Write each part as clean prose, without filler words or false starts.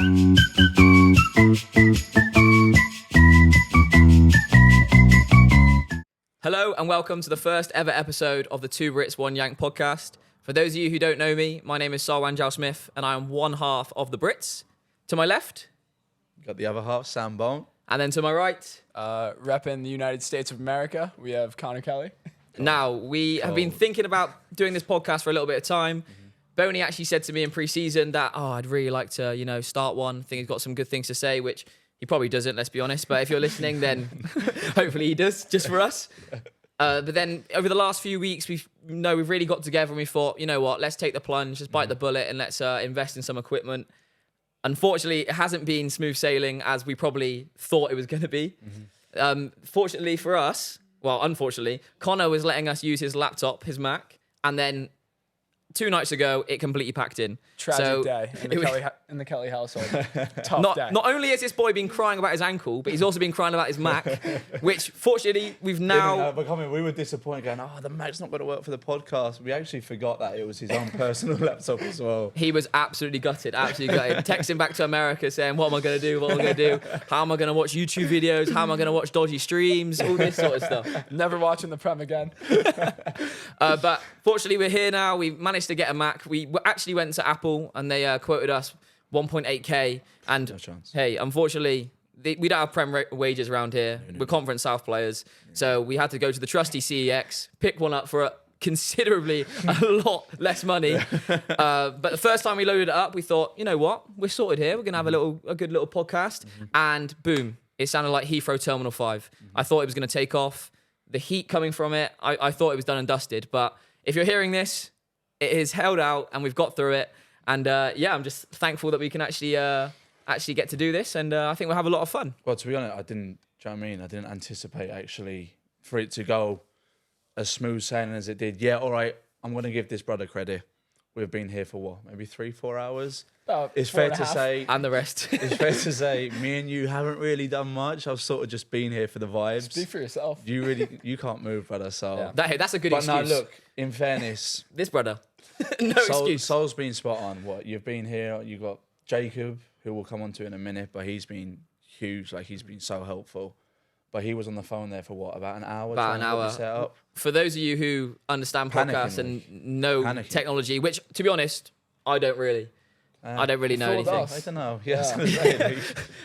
Hello and welcome to the first ever episode of the Two Brits, One Yank podcast. For those of you who don't know me, my name is Wanjau-Smith and I am one half of the Brits. To my left, got the other half, Sam Bone. and then to my right. Repping the United States of America, we have Conor Kelly. Now, we have been thinking about doing this podcast for a little bit of time. Boney actually said to me in pre-season that, I'd really like to, start one. I think he's got some good things to say, which he probably doesn't, let's be honest. But if you're listening, then hopefully he does, just for us. But then over the last few weeks, we've really got together and we thought, you know what, let's take the plunge, just bite the bullet and let's invest in some equipment. Unfortunately, it hasn't been smooth sailing as we probably thought it was going to be. Fortunately for us, unfortunately, Connor was letting us use his laptop, his Mac, and then 2 nights ago, it completely packed in. Tragic day in the Kelly household. Tough day. Not only has this boy been crying about his ankle, but he's also been crying about his Mac, which fortunately we've now... We were disappointed going, the Mac's not going to work for the podcast. We actually forgot that it was his own personal laptop as well. He was absolutely gutted. Texting back to America saying, what am I going to do? What am I going to do? How am I going to watch YouTube videos? How am I going to watch dodgy streams? All this sort of stuff. Never watching the Prem again. But fortunately, we're here now. We managed to get a Mac. We actually went to Apple and they quoted us 1.8k. And No chance. hey, unfortunately, we don't have Prem wages around here. We're Conference South players. So we had to go to the trusty CEX, pick one up for considerably a lot less money. But the first time we loaded it up, we thought, you know what? We're sorted here. We're going to have a good little podcast. And boom, it sounded like Heathrow Terminal 5. I thought it was going to take off. The heat coming from it, I thought it was done and dusted. But if you're hearing this, it is held out and we've got through it. And I'm just thankful that we can actually get to do this. And I think we'll have a lot of fun. Well, to be honest, I didn't anticipate actually for it to go as smooth sailing as it did. Yeah, all right, I'm going to give this brother credit. We've been here for maybe 3-4 hours? It's fair to say. And the rest. It's fair to say, me and you haven't really done much. I've sort of just been here for the vibes. Speak for yourself. You can't move, brother. So That's a good excuse. But no, look, in fairness, this brother, no excuse. Sol's been spot on. You've been here. You got Jacob, who we'll come on to in a minute, but he's been huge. Like, he's been so helpful. But he was on the phone there for about an hour? About an hour. Set up. For those of you who understand podcasts and know technology, which, to be honest, I don't really. I don't really know anything. I don't know. Yeah.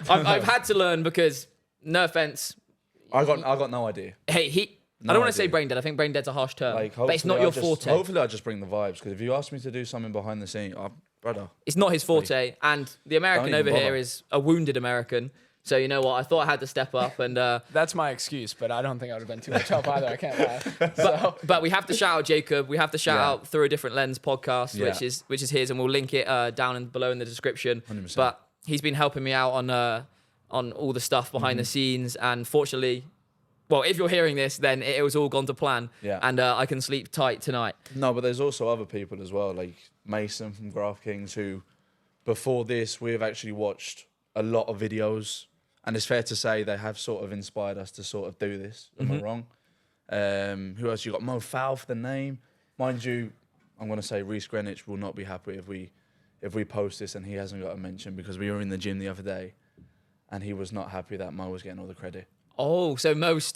I've had to learn because, no offense. I got no idea. Hey, I don't want to say brain dead. I think brain dead's a harsh term. But it's not your forte. Hopefully I just bring the vibes, because if you ask me to do something behind the scene, brother. It's not his forte. And the American over here is a wounded American. So you know what? I thought I had to step up, and that's my excuse. But I don't think I would have been too much help either. I can't lie. But we have to shout out Jacob. We have to shout out Through a Different Lens podcast, which is his, and we'll link it down and below in the description. 100%. But he's been helping me out on all the stuff behind the scenes, and fortunately, if you're hearing this, then it was all gone to plan, and I can sleep tight tonight. No, but there's also other people as well, like Mason from Graft Kings, who before this we've actually watched a lot of videos. And it's fair to say they have sort of inspired us to sort of do this. Am I wrong? Who else? You got Mo Fowl for the name. Mind you, I'm going to say Reece Greenwich will not be happy if we post this and he hasn't got a mention, because we were in the gym the other day and he was not happy that Mo was getting all the credit. Oh, so Mo's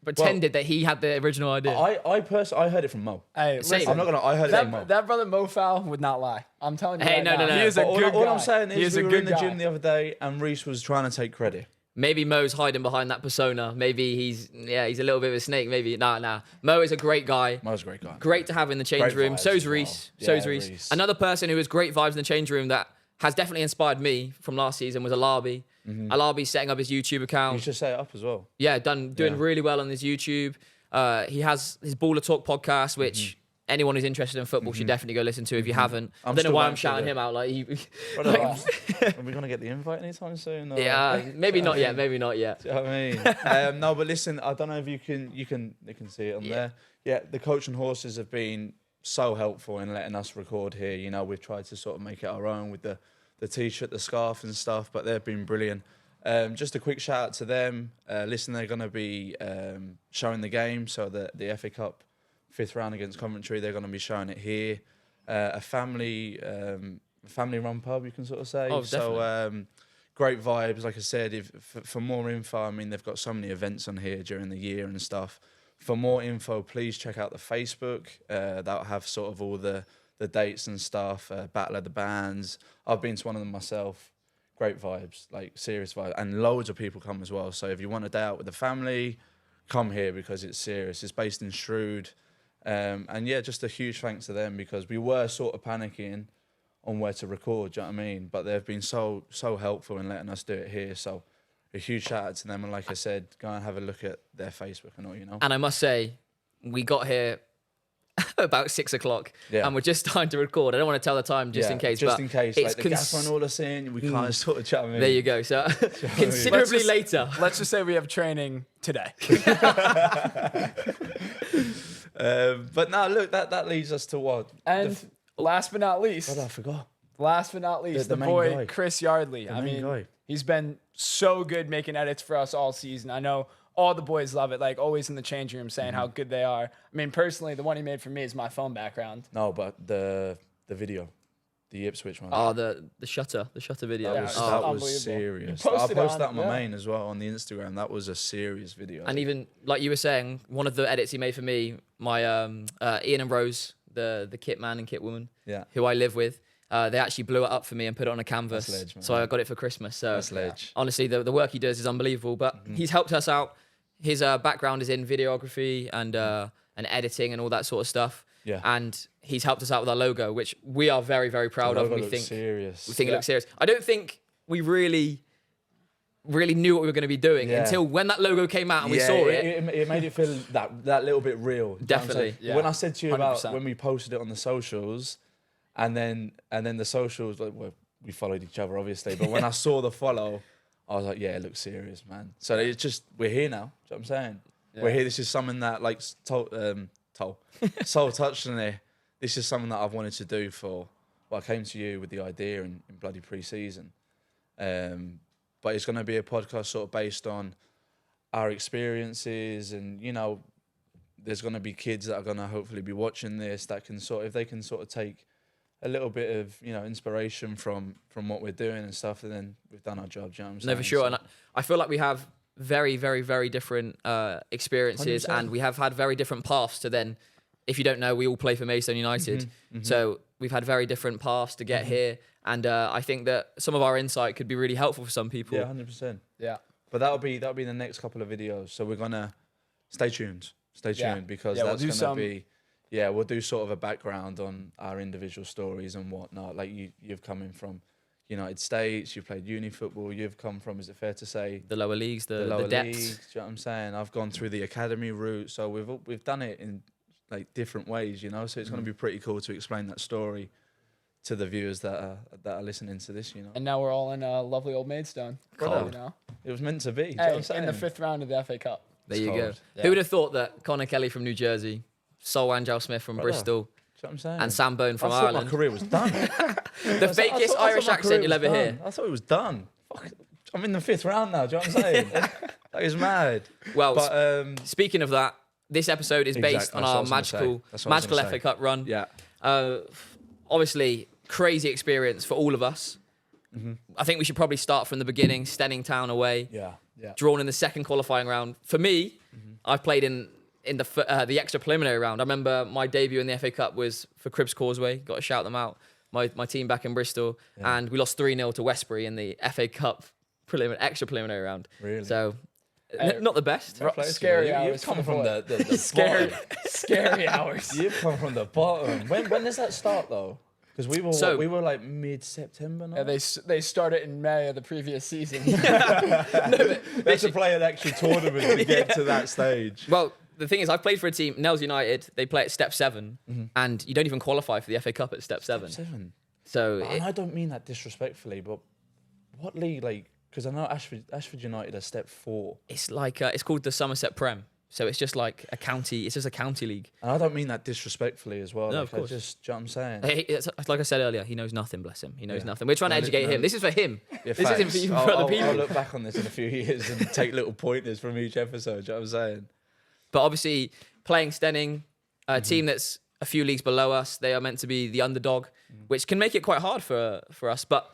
pretended that he had the original idea. I personally heard it from Mo. Hey, listen, I'm not gonna. I heard it from Mo. That brother Mo Fowl would not lie. I'm telling you. Hey, no. He is a good guy. All I'm saying is we were in the guy. gym the other day and Reece was trying to take credit. Maybe Mo's hiding behind that persona. Maybe he's a little bit of a snake. Maybe nah. Mo is a great guy. Mo's a great guy. Great to have in the change room. So's Reece. Reece. Another person who has great vibes in the change room that has definitely inspired me from last season was Alabi. Alabi's setting up his YouTube account. You should set it up as well. Yeah, doing really well on his YouTube. He has his Baller Talk podcast, which anyone who's interested in football should definitely go listen to if you haven't. I don't know why I'm shouting him out. Are we going to get the invite anytime soon? Or? Yeah, maybe not yet. Maybe not yet. Do you know what I mean? No, but listen, I don't know if you can see it on there. Yeah, the Coach and Horses have been so helpful in letting us record here. You know, we've tried to sort of make it our own with the T-shirt, the scarf and stuff, but they've been brilliant. Just a quick shout out to them. Listen, they're going to be showing the game. So the FA Cup 5th round against Coventry, they're going to be showing it here. A family family-run pub, you can sort of say. Oh, so great vibes. Like I said, for more info, I mean, they've got so many events on here during the year and stuff. For more info, please check out the Facebook. That'll have sort of all the dates and stuff. Battle of the Bands. I've been to one of them myself. Great vibes, like serious vibes, and loads of people come as well. So if you want a day out with the family, come here because it's serious. It's based in Shrewd, and yeah, just a huge thanks to them because we were sort of panicking on where to record. Do you know what I mean? But they've been so helpful in letting us do it here. So a huge shout out to them. And like I said, go and have a look at their Facebook and all. And I must say, we got here about 6 o'clock, and we're just starting to record. I don't want to tell the time just in case. Just in case, like the gaffer and all us in, we can't sort of chat with me. There you go. So considerably later. Let's just say we have training today. But no, look, that leads us to what? And last but not least, I forgot. Last but not least, the main boy guy. Chris Yardley. I mean, he's been so good making edits for us all season. I know all the boys love it, like always in the changing room saying how good they are. I mean, personally, the one he made for me is my phone background. No, but the video, the Ipswich one. Oh, the shutter video. That was serious. I posted that on my main as well on the Instagram. That was a serious video. And even like you were saying, one of the edits he made for me, my Ian and Rose, the kit man and kit woman, who I live with. They actually blew it up for me and put it on a canvas. That's ledge, man. So I got it for Christmas. So that's ledge. Honestly, the work he does is unbelievable. But he's helped us out. His background is in videography and editing and all that sort of stuff. Yeah. And he's helped us out with our logo, which we are very, very proud of. And we think serious. We think it looks serious. I don't think we really knew what we were going to be doing until when that logo came out and we saw it. It made it feel that little bit real. Definitely. When I said to you 100%. about when we posted it on the socials, and then the socials, like, well, we followed each other obviously, but when I saw the follow, I was like, yeah, it looks serious, man. So it's just, we're here now. Do you know what I'm saying? Yeah. We're here. This is something that, like, Sol touched on it. This is something that I've wanted to do for, well, I came to you with the idea in bloody pre-season. But it's going to be a podcast sort of based on our experiences and, you know, there's going to be kids that are going to hopefully be watching this that can sort of, if they can sort of take a little bit of, you know, inspiration from what we're doing and stuff, and then we've done our job. Do you know what I'm saying? No, for sure. So, and I feel like we have very, very, very different experiences 100%. and we have had very different paths to then, if you don't know, we all play for Maidstone United. So we've had very different paths to get here. And I think that some of our insight could be really helpful for some people. yeah, 100%. Yeah. But that'll be the next couple of videos. So we're gonna stay tuned because that's gonna be. Yeah, we'll do sort of a background on our individual stories and whatnot. Like you've come in from United States, you've played uni football, you've come from, is it fair to say, the lower leagues, the lower depths. leagues, do you know what I'm saying? I've gone through the academy route, so we've done it in like different ways, you know. So it's going to be pretty cool to explain that story to the viewers that are listening to this, you know. And now we're all in lovely old Maidstone. Cold. You know? It was meant to be. Do you know Hey, what I'm saying? in the 5th round of the FA Cup. There you go. cold. Yeah. Who would have thought that Conor Kelly from New Jersey, Sol Wanjau-Smith from Bristol, Do you know what I'm saying? and Sam Bone from I thought Ireland, my career was done. the fakest I thought Irish my accent career you'll was ever done. hear. I thought it was done. Fuck, I'm in the 5th round now. Do you know what I'm saying? That is mad. Well, But speaking of that, this episode is based Exactly, on that's what I our was gonna say. That's what I was magical gonna FA say. Cup run. yeah, Obviously, crazy experience for all of us. I think we should probably start from the beginning. Steyning Town away, yeah. drawn in the second qualifying round. For me, I've played in the extra preliminary round. I remember my debut in the FA Cup was for Cribbs Causeway. Got to shout them out. My team back in Bristol, and we lost 3-0 to Westbury in the FA Cup extra preliminary round. Really? So, not the best. Fair play to Scary you. hours You've come for from the the Scary, bottom. scary hours. You've come from the bottom. When does that start though? Because we were like mid-September now. Yeah, they started in May of the previous season. They had to play an extra tournament to get to that stage. Well, the thing is, I've played for a team, Nels United. They play at step 7, and you don't even qualify for the FA Cup at step 7. 7. So And I don't mean that disrespectfully, but what league, like, because I know Ashford United are step 4. it's like it's called the Somerset Prem. So it's just like a county. It's just a county league. And I don't mean that disrespectfully as well. No, like, of course. do you know what I'm saying? It's like I said earlier, he knows nothing. Bless him. He knows nothing. We're trying to educate him. This is for him. Yeah, this isn't for you, for other people. I'll look back on this in a few years and take little pointers from each episode. Do you know what I'm saying? But obviously, playing Steyning, a team that's a few leagues below us. They are meant to be the underdog, which can make it quite hard for us. But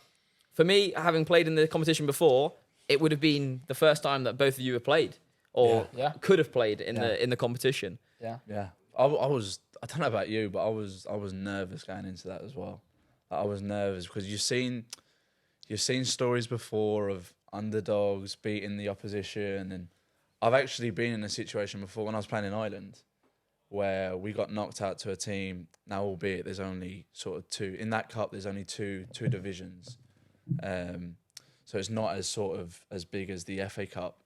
for me, having played in the competition before, it would have been the first time that both of you have played or could have played in the competition. Yeah. I was. I don't know about you, but I was nervous going into that as well. I was nervous because you've seen stories before of underdogs beating the opposition, and I've actually been in a situation before when I was playing in Ireland where we got knocked out to a team. Now, albeit there's only sort of two in that cup. There's only two divisions, so it's not as big as the FA Cup.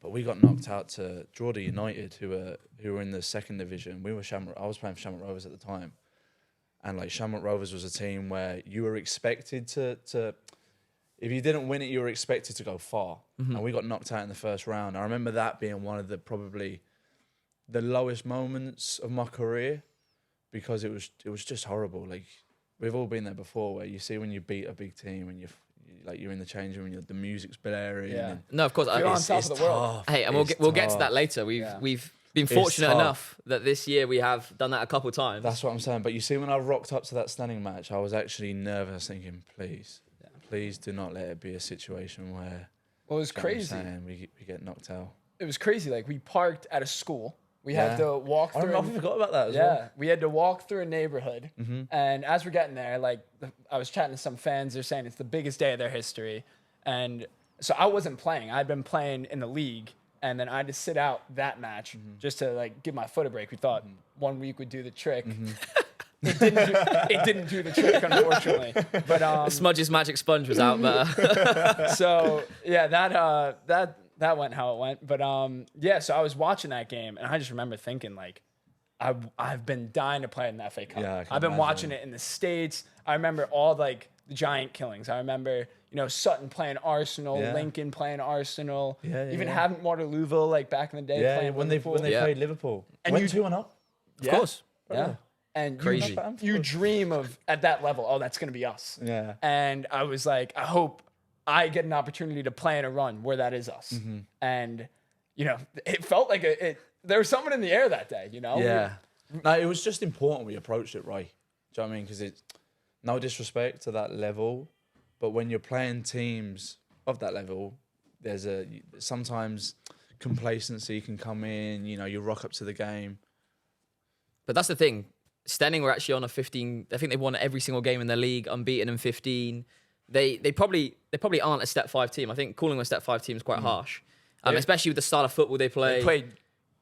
But we got knocked out to Torquay United, who were in the second division. I was playing for Shamrock Rovers at the time, and like Shamrock Rovers was a team where you were expected to if you didn't win it, you were expected to go far. And we got knocked out in the first round. I remember that being one of the probably the lowest moments of my career because it was just horrible. Like we've all been there before, where you see when you beat a big team and you're in the changing room, the music's blaring. Yeah. No, of course. You're on top of the world. Hey, and we'll get to that later. We've been fortunate enough that this year we have done that a couple of times. That's what I'm saying. But you see, when I rocked up to that Steyning match, I was actually nervous, thinking, please do not let it be a situation where. Well, it was crazy. We get knocked out. It was crazy. Like we parked at a school. We had to walk through. I forgot about that as well. Yeah, we had to walk through a neighborhood, and as we're getting there, like I was chatting to some fans. They're saying it's the biggest day of their history, and so I wasn't playing. I'd been playing in the league, and then I had to sit out that match just to like give my foot a break. We thought 1 week would do the trick. It didn't do the trick, unfortunately. But Smudge's magic sponge was out there. So yeah, that went how it went. But so I was watching that game, and I just remember thinking, like, I've been dying to play in the FA Cup. Yeah, I've been watching it in the States. I remember all like the giant killings. I remember, Sutton playing Arsenal, Lincoln playing Arsenal, even having Waterlooville like back in the day playing when they played Liverpool. And went you 2-1 up. Of course. Yeah. And Crazy. You dream of at that level, oh, that's gonna be us. Yeah. And I was like, I hope I get an opportunity to play in a run where that is us. And, it felt like there was someone in the air that day, Yeah. No, it was just important we approached it right. Do you know what I mean? Because it's no disrespect to that level, but when you're playing teams of that level, there's sometimes complacency can come in, you rock up to the game. But that's the thing. Steyning were actually on a 15. I think they've won every single game in their league, unbeaten in 15. They probably aren't a step 5 team. I think calling them a step 5 team is quite harsh, especially with the style of football they play. They played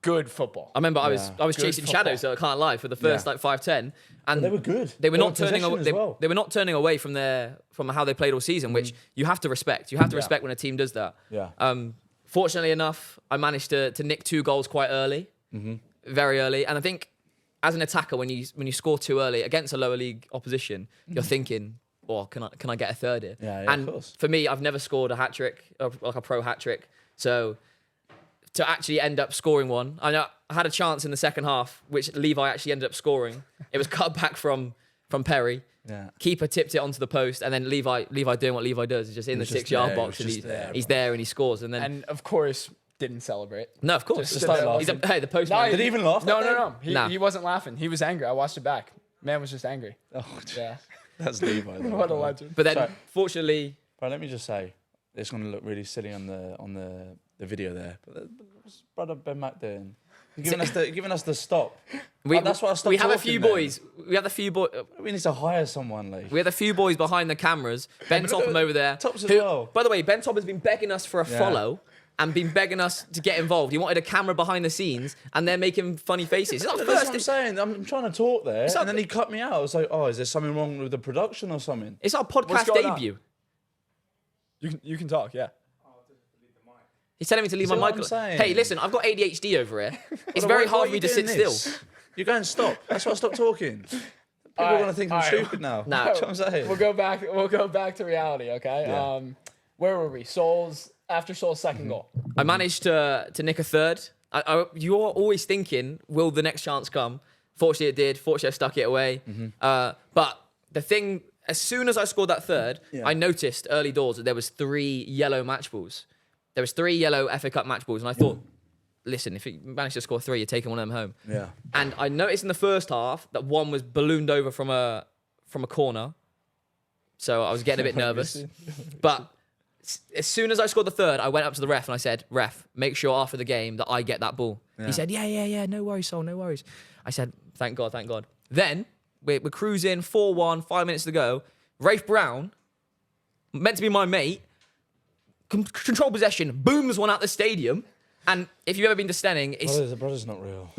good football. I remember I was chasing shadows, so I can't lie, for the first 5-10, and they were good. They were not turning away. They were not turning away from how they played all season, which you have to respect. You have to respect when a team does that. Yeah. Fortunately enough, I managed to nick 2 goals quite early, very early, and I think as an attacker, when you score too early against a lower league opposition, you're thinking, "Oh, can I get a third here?" Yeah, and of course. For me, I've never scored a hat trick, like a pro hat trick. So to actually end up scoring one, I know I had a chance in the second half, which Levi actually ended up scoring. It was cut back from Perry. Yeah. Keeper tipped it onto the post, and then Levi doing what Levi does, is just in the 6-yard box, and he's there and he scores, and then of course. Didn't celebrate. No, of course. Just started laughing. Hey, the postman. Did he even laugh? No. He wasn't laughing. He was angry. I watched it back. Man was just angry. Oh, Yeah. that's Levi. Though, What a legend. But then, fortunately, But let me just say, it's going to look really silly on the video there. But what's brother Ben Mac doing? He's giving us the stop. That's what I stopped. We have a talking few then. boys. We have a few boys. We need to hire someone, like. We had a few boys behind the cameras. Ben Topham over there. Tops as well. By the way, Ben Topham has been begging us for a follow and been begging us to get involved. He wanted a camera behind the scenes, and they're making funny faces. It's not That's what I'm saying. I'm trying to talk there, and then he cut me out. I was like, "Oh, is there something wrong with the production or something?" It's our podcast going on? debut. You can talk, yeah. He's telling me to leave See my what mic. I'm saying? Hey, listen, I've got ADHD over here. It's very hard for me to sit still. You're going to stop. That's why I stopped talking. People are going to think I'm stupid now. Nah. That's what I'm saying. We'll go back to reality, okay? Yeah. Where were we? After Sol's second goal. I managed to nick a third. You're always thinking, will the next chance come? Fortunately, it did. Fortunately, I stuck it away. But the thing, as soon as I scored that third, I noticed early doors that there was 3 yellow match balls. There was 3 yellow FA Cup match balls, and I thought, listen, if you manage to score 3, you're taking one of them home. Yeah. And I noticed in the first half that one was ballooned over from a corner. So I was getting a bit nervous. But as soon as I scored the third, I went up to the ref and I said, "Ref, make sure after the game that I get that ball." Yeah. He said, yeah, no worries, Sol, no worries. I said, thank God. Then we're cruising 4-1, 5 minutes to go. Rafe Brown, meant to be my mate, control possession, booms one out the stadium. And if you've ever been to Steyning, The brother's not real.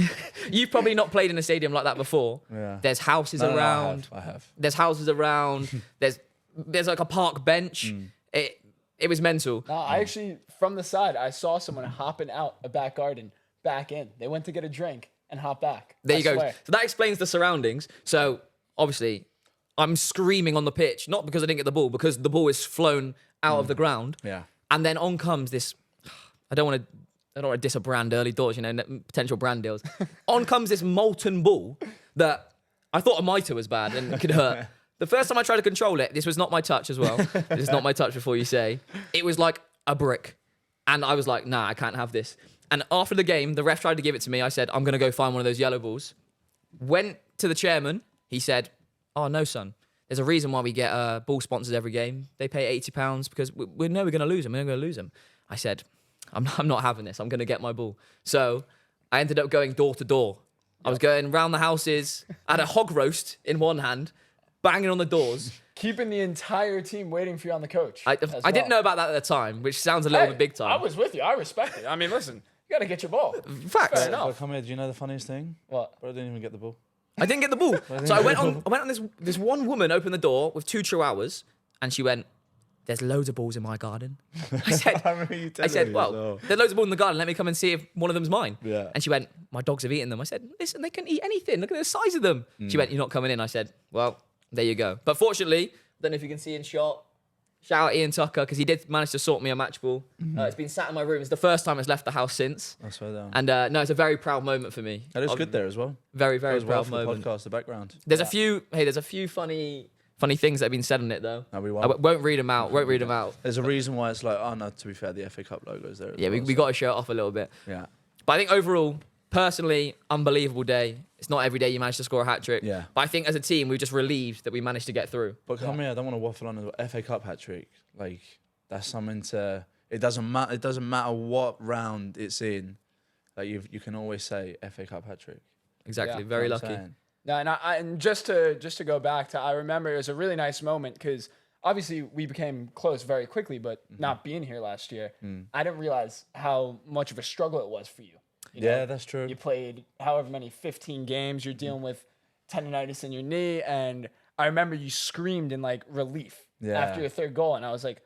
you've probably not played in a stadium like that before. Yeah. There's houses No, around. I have. There's houses around. there's like a park bench. It was mental. No, I actually, from the side, I saw someone hopping out a back garden, back in. They went to get a drink and hop back. There you go. Swear. So that explains the surroundings. So obviously, I'm screaming on the pitch, not because I didn't get the ball, because the ball is flown out of the ground. Yeah. And then on comes this. I don't want to diss a brand early doors, potential brand deals. On comes this molten ball that I thought a mitre was bad and could hurt. The first time I tried to control it, this was not my touch as well. This is not my touch before you say. It was like a brick. And I was like, nah, I can't have this. And after the game, the ref tried to give it to me. I said, I'm going to go find one of those yellow balls. Went to the chairman. He said, oh, no, son. There's a reason why we get ball sponsors every game. They pay £80 because we know we're going to lose them. We're going to lose them. I said, I'm not having this. I'm going to get my ball. So I ended up going door to door. I was going round the houses. I had a hog roast in one hand, banging on the doors. Keeping the entire team waiting for you on the coach. I didn't know about that at the time, which sounds a little bit big time. I was with you. I respect it. I mean, listen, you got to get your ball. Facts. Fair enough. But come here, do you know the funniest thing? What? Bro, I didn't even get the ball. I didn't get the ball. So I went on this one woman opened the door with 2 chihuahuas and she went, there's loads of balls in my garden. I said, well, there's loads of balls in the garden. Let me come and see if one of them's mine. Yeah. And she went, my dogs have eaten them. I said, listen, they can eat anything. Look at the size of them. She went, you're not coming in. I said, well, there you go. But fortunately, I don't know if you can see in shot, shout out Ian Tucker, because he did manage to sort me a match ball. It's been sat in my room. It's the first time it's left the house since. I swear down. And no, it's a very proud moment for me. That is good there as well. Very, very As well proud for the moment. podcast, the background. There's a few funny things that have been said on it though. No, we I won't. won't read them out. Won't read them out. There's a reason why it's like, oh no, to be fair, the FA Cup logo's there. Yeah, we got to show it off a little bit. Yeah. But I think overall, personally, unbelievable day. It's not every day you manage to score a hat trick. Yeah. But I think as a team, we're just relieved that we managed to get through. But come here, I don't want to waffle on the FA Cup hat trick. Like that's something to. It doesn't matter. It doesn't matter what round it's in. Like you can always say FA Cup hat trick. Exactly. Yeah, Very You know what lucky. I'm saying? No, and just to go back to, I remember it was a really nice moment because obviously we became close very quickly, but not being here last year, I didn't realize how much of a struggle it was for you. You know, Yeah, that's true. You played however many 15 games. You're dealing with tendonitis in your knee, and I remember you screamed in like relief after your third goal, and I was like,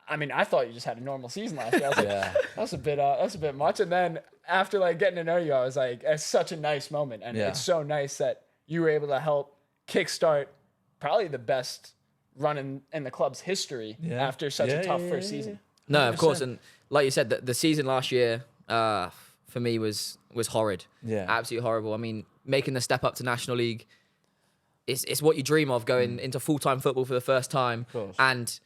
I mean, I thought you just had a normal season last year. I was like, that's a bit much. And then after like getting to know you, I was like, it's such a nice moment, and it's so nice that you were able to help kickstart probably the best run in the club's history after such a tough first season. No, of course. And like you said, the season last year for me was horrid. Yeah. Absolutely horrible. I mean, making the step up to National League, it's what you dream of, going into full-time football for the first time. Of course. And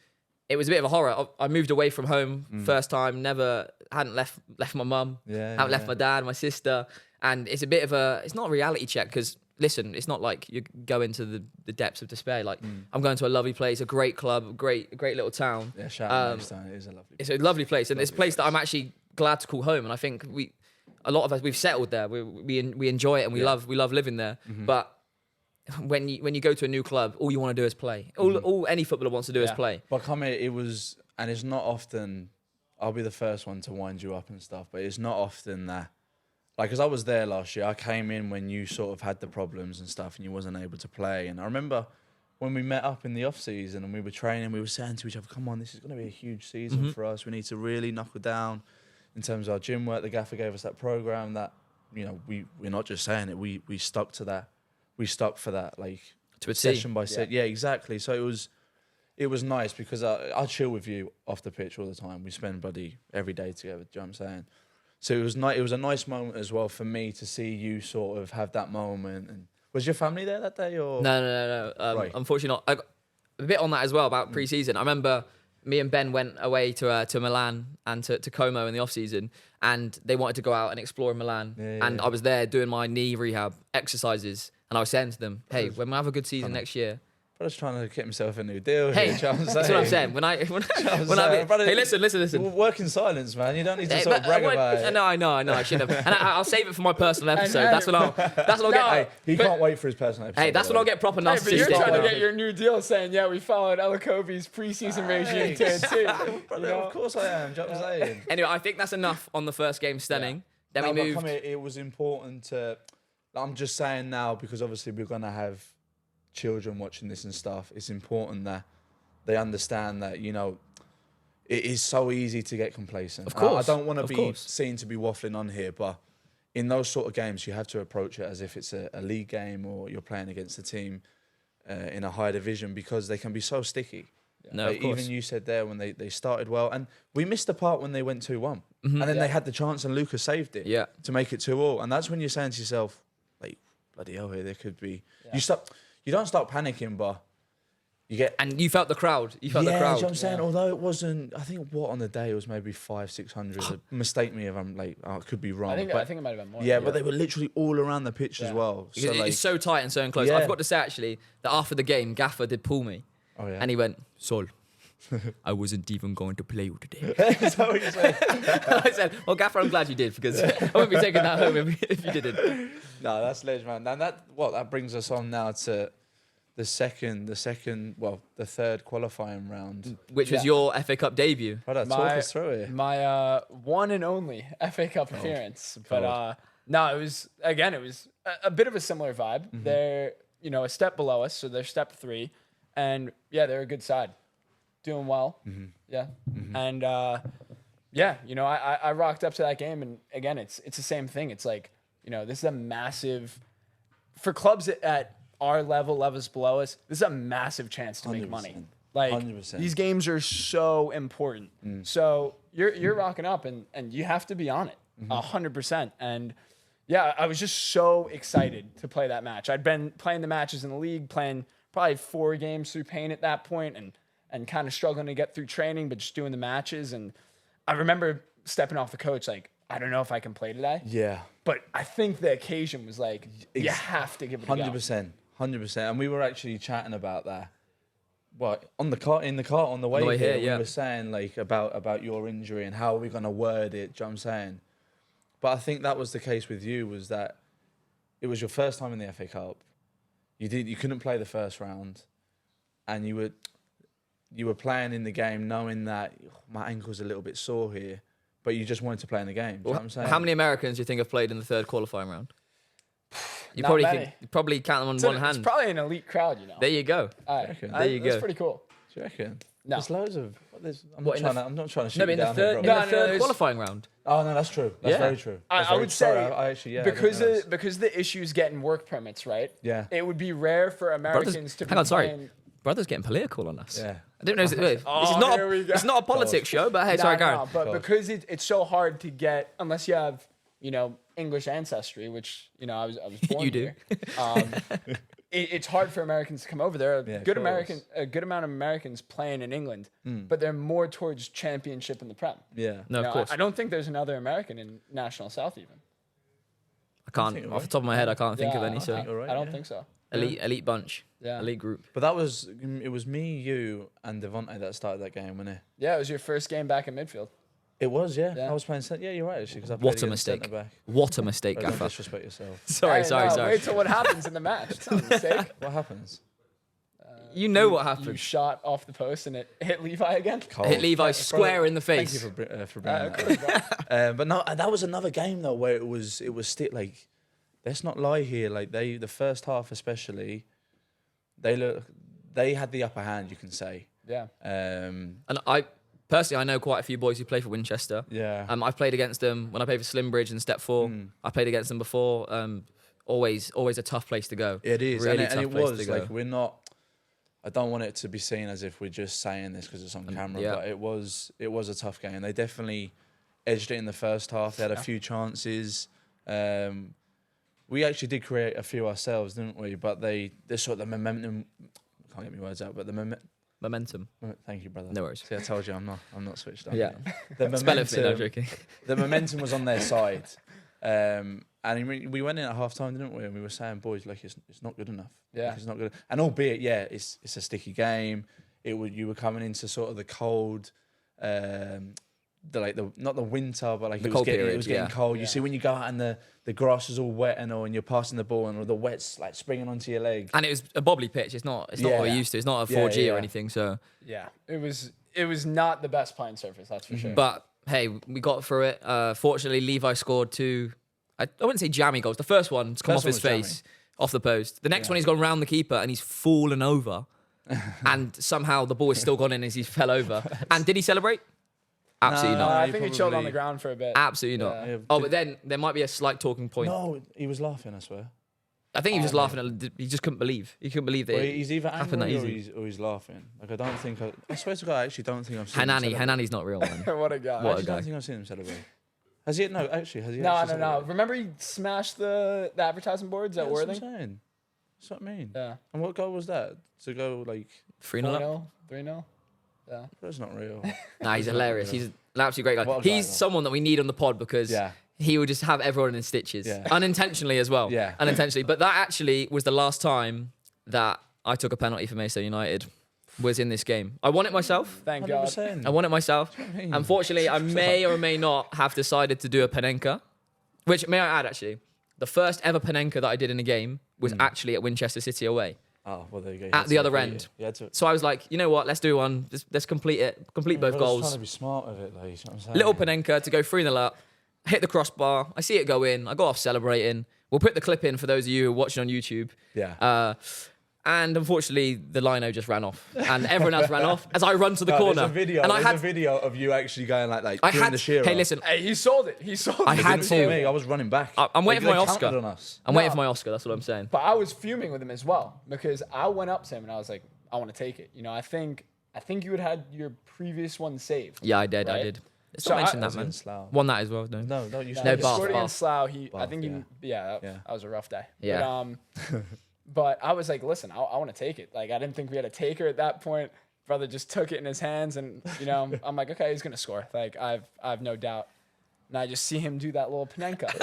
it was a bit of a horror. I moved away from home first time, hadn't left my mum, hadn't left my dad, my sister. And it's a bit of it's not a reality check because, listen, it's not like you go into the depths of despair. Like, I'm going to a lovely place, a great club, a great little town. Yeah, shout out Maidstone. It is a lovely place. It's a lovely place. And it's a place that I'm actually glad to call home. And I think a lot of us, we've settled there. We enjoy it and we love living there. But when you go to a new club, all you want to do is play. All any footballer wants to do is play. But come here, it was, and it's not often. I'll be the first one to wind you up and stuff, but it's not often that. Like, because I was there last year, I came in when you sort of had the problems and stuff, and you wasn't able to play. And I remember when we met up in the off season and we were training, we were saying to each other, "Come on, this is going to be a huge season for us. We need to really knuckle down in terms of our gym work." The gaffer gave us that program that, we're not just saying it. We stuck to that. We stuck for that, like To a session T. by session. Yeah, exactly. So it was nice because I chill with you off the pitch all the time. We spend bloody every day together. Do you know what I'm saying? So it was nice. It was a nice moment as well for me to see you sort of have that moment. And was your family there that day or No. Right. Unfortunately not. I got a bit on that as well about pre-season. I remember me and Ben went away to Milan and to Como in the off season, and they wanted to go out and explore in Milan. And I was there doing my knee rehab exercises, and I was saying to them, "Hey, when we have a good season next year." Brother's trying to get himself a new deal. Hey, here, that's what I'm saying. Hey, listen. Work in silence, man. You don't need to sort of brag about it. No, I know. I shouldn't have. And I'll save it for my personal episode. That's what I'll get. Hey, he can't wait for his personal episode. Hey, that's when I'll get proper nasty. But you're trying to get your new deal, saying, "Yeah, we followed Elakovi's preseason regime to it too." Brother, of course I am. Do you know what I'm saying? Anyway, I think that's enough on the first game, Steyning. Then we moved. It was important to. I'm just saying now because obviously we're gonna have children watching this and stuff. It's important that they understand that, you know, it is so easy to get complacent. Of course. I don't want to be seen to be waffling on here, but in those sort of games, you have to approach it as if it's a league game or you're playing against a team in a higher division because they can be so sticky. No, of course. Even you said there when they started well, and we missed the part when they went 2-1, and then they had the chance and Lucas saved it to make it 2-2, and that's when you're saying to yourself, like, bloody hell, here there could be. You don't start panicking, but you get. And you felt the crowd. You felt the crowd. You know what I'm saying? Although it wasn't, I think on the day it was maybe 500-600. Mistake me if I'm like, I could be wrong. I think it might have been more. Yeah, but they were literally all around the pitch as well. So it's so tight and so enclosed. I forgot to say actually that after the game, Gaffer did pull me. Oh yeah. And he went, "Sol, I wasn't even going to play you today." Is that what you said? I said, "Well, Gaffer, I'm glad you did because I wouldn't be taking that home if you didn't." No, that's ledge, man. And that brings us on now to the third qualifying round, which was your FA Cup debut. Talk us through it. My one and only FA Cup appearance. But no, it was a bit of a similar vibe. They're a step below us, so they're step 3, and they're a good side, doing well. And I rocked up to that game, and again, it's the same thing. It's like, this is a massive for clubs at our levels below us. This is a massive chance to make money. Like 100%. These games are so important. So you're rocking up, and you have to be on it 100%. And I was just so excited to play that match. I'd been playing the matches in the league, playing probably 4 games through pain at that point, and kind of struggling to get through training, but just doing the matches. And I remember stepping off the coach like, I don't know if I can play today. Yeah. But I think the occasion was like, you have to give it a go. 100%. 100%. And we were actually chatting about that. Well, in the car on the way here, we were saying like about your injury and how are we going to word it, do you know what I'm saying? But I think that was the case with you, was that it was your first time in the FA Cup. You couldn't play the first round, and you were playing in the game knowing that my ankle's a little bit sore here, but you just wanted to play in the game. Do you know what I'm saying? How many Americans do you think have played in the third qualifying round? You Not many. probably count them on one hand. It's probably an elite crowd, There you go. There you go. That's pretty cool. Do you reckon? No. There's loads of. I'm not trying to shoot No, but you in the down third, here, in the third qualifying round. Oh no, that's true. That's very true. I would say I actually, because the issue's getting work permits, right? Yeah. It would be rare for Americans to be playing. Brother's getting political on us. Yeah. I didn't know. It's not a politics show, but hey, sorry, Garen. But because it's so hard to get, unless you have, English ancestry, which, I was born You do. here. It's hard for Americans to come over. There are a good amount of Americans playing in England, but they're more towards championship in the Prem. Yeah. No, of course. I don't think there's another American in National South even. I can't, off the top of my head, I can't think of any. So I don't think so. Elite bunch. Yeah. Elite group. But it was me, you, and Devontae that started that game, wasn't it? Yeah, it was your first game back in midfield. It was, yeah. Yeah. I was playing centre. Yeah, you're right, actually. Because I What a mistake. What a mistake, Don't Gaffer. disrespect yourself. Sorry. Wait till what happens in the match. It's not a mistake. What happens? You know what You happened. shot off the post and it hit Levi again. Hit Levi square in the Thank face. you for bringing that up. But no, that was another game though where it was still like, let's not lie here. Like the first half especially, they had the upper hand, you can say. Yeah. And I personally, I know quite a few boys who play for Winchester. Yeah. I've played against them when I played for Slimbridge in Step 4. I played against them before. Always a tough place to go. It is, really and it place was to go. like we're not. I don't want it to be seen as if we're just saying this because it's on camera, but it was a tough game. They definitely edged it in the first half. They had a few chances. We actually did create a few ourselves, didn't we? But they sort of the momentum. I can't get my words out, but Momentum. Thank you, brother. No worries. See, I told you I'm not switched on. Yeah. The Spell it for me, no, I'm joking. The momentum was on their side. And we went in at half time, didn't we? And we were saying, boys, like it's not good enough. Yeah. Like, it's not good. And albeit, yeah, it's a sticky game. You were coming into sort of the cold, not the winter, but like The it was cold getting, period, it was getting yeah. cold. Yeah. You see when you go out and the grass is all wet and you're passing the ball and all the wet's like springing onto your leg. And it was a bobbly pitch. It's not what we're used to. It's not a 4G or anything. So, Yeah, it was not the best playing surface, that's for sure. but hey, we got through it. Fortunately, Levi scored two. I wouldn't say jammy goals. The first one's come off First his one was face, off the post. The next one, he's gone round the keeper and he's fallen over. And somehow the ball has still gone in as he fell over. And did he celebrate? Absolutely No, not. I he think he chilled on probably- the ground for a bit. Absolutely not. Yeah. Oh, but then there might be a slight talking point. No, he was laughing, I swear. I think he was just laughing. He just couldn't believe. He couldn't believe that Well, it he's either happened that angry easy. or he's laughing. Like I don't think I swear to God, I actually don't think I've seen him celebrate. Hanani's not real, man. What a guy. I What a actually guy. don't think I've seen him celebrate. Has he? No, actually, has he? No. actually celebrated? Remember he smashed the advertising boards at That's what I'm Worthing? saying. That's what I mean. Yeah. And what goal was that? To go like 3-0 up? 4-0, 3-0. Yeah. that's not real. Nah, he's hilarious. He's an absolutely great guy. What a guy, He's though. someone that we need on the pod because Yeah. he would just have everyone in stitches. Yeah. Unintentionally as well. Yeah. Unintentionally. But that actually was the last time that I took a penalty for Maidstone United, was in this game. I won it myself. Thank God. 100%. I won it myself. I mean? Unfortunately, I may or may not have decided to do a panenka, which, may I add, actually, the first ever panenka that I did in a game was actually at Winchester City away. Oh, well, there you go. You At had the to other complete end. it. You had to. So I was like, you know what? Let's do one. Let's complete it. Complete both I was trying goals. to be smart with it, like, you know what I'm saying? Little panenka to go 3-0 up. Hit the crossbar. I see it go in. I go off celebrating. We'll put the clip in for those of you who are watching on YouTube. Yeah. And unfortunately, the lino just ran off, and everyone else ran off as I run to the No, corner. There's a video. and I There's had a video of you actually going like I doing had. the shearer. Hey, listen. Hey, he sold it. He sold it. I had Didn't to. me. I was running back. I'm waiting for my They Oscar. counted on us. I'm waiting for my Oscar. That's what I'm saying. But I was fuming with him as well because I went up to him and I was like, I want to take it. You know, I think you had your previous one saved. Yeah, I did. I Right? did. Let's So not mention I- that, Was man. in Slough. Won that as well. No. No, you No, He Bath, scored Bath. against Slough. I Bath, think yeah. that was a rough day. Yeah. But I was like, listen, I want to take it. Like, I didn't think we had a taker at that point. Brother just took it in his hands, and you know, I'm like, okay, he's gonna score. Like, I've no doubt. And I just see him do that little panenka,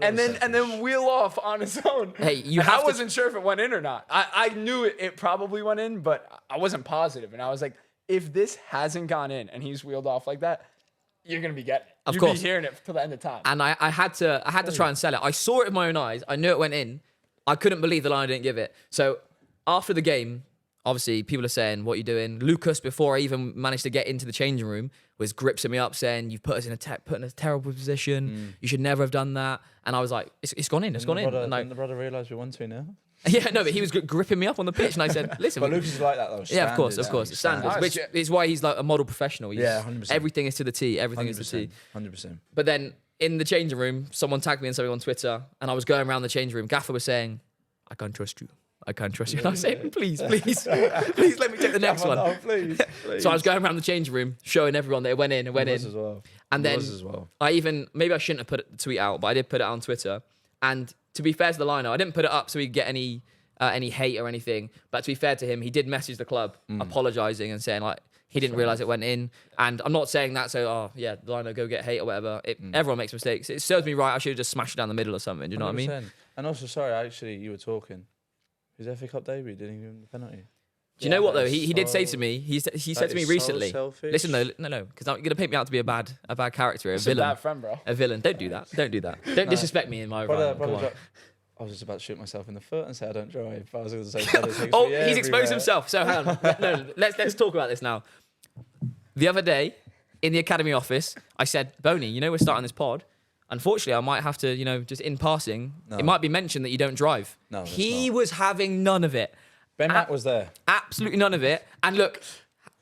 and then wheel off on his own. Hey, you And have I to- wasn't sure if it went in or not. I knew it probably went in, but I wasn't positive. And I was like, if this hasn't gone in and he's wheeled off like that, you're gonna be getting it. Of You'll course. be hearing it till the end of time. And I had to try and sell it. I saw it with my own eyes. I knew it went in. I couldn't believe the line didn't give it. So after the game, obviously people are saying, what are you doing? Lucas, before I even managed to get into the changing room, was gripsing me up saying, you've put us in a terrible position. You should never have done that. And I was like, it's gone in. It's gone in. And Didn't the brother realise we won 2-0? yeah, no, but he was gripping me up on the pitch. And I said, listen. But Lucas is like that though. Yeah, of course. Standards, It's standards, Standards. which is why he's like a model professional. He's, Yeah, 100%. Everything is to the T. Everything is to the T. 100%. But then in the changing room, someone tagged me in something on Twitter, and I was going around the changing room. Gaffer was saying, I can't trust you. I can't trust you. And I was saying, please, please let me take the next one. No, please. So I was going around the changing room, showing everyone that it went in and went in. As well. And then as well. maybe I shouldn't have put the tweet out, but I did put it out on Twitter. And to be fair to the liner, I didn't put it up so he'd get any hate or anything. But to be fair to him, he did message the club apologising and saying like he didn't realise it went in. And I'm not saying that so, the liner go get hate or whatever. Everyone makes mistakes. It serves me right. I should have just smashed it down the middle or something. Do you know what I mean? 100%. And also, sorry, actually, you were talking. His FA Cup debut didn't give him the penalty. Do you know what though? He did say so- to me. He said to me is so recently. selfish. Listen though, no, because you're gonna paint me out to be a bad character, a It's a villain, bad friend, bro. a villain. Don't do that. Don't do that. Don't disrespect me in my environment. Come on. I was just about to shoot myself in the foot and say I don't drive. I was going to say, brother takes Oh, me he's exposed everywhere. himself. So hang on. No, let's talk about this now. The other day, in the academy office, I said, Boney, you know we're starting this pod. Unfortunately, I might have to, just in passing, it might be mentioned that you don't drive. No, that's he not. was having none of it. Ben Mack was there. Absolutely none of it. And look,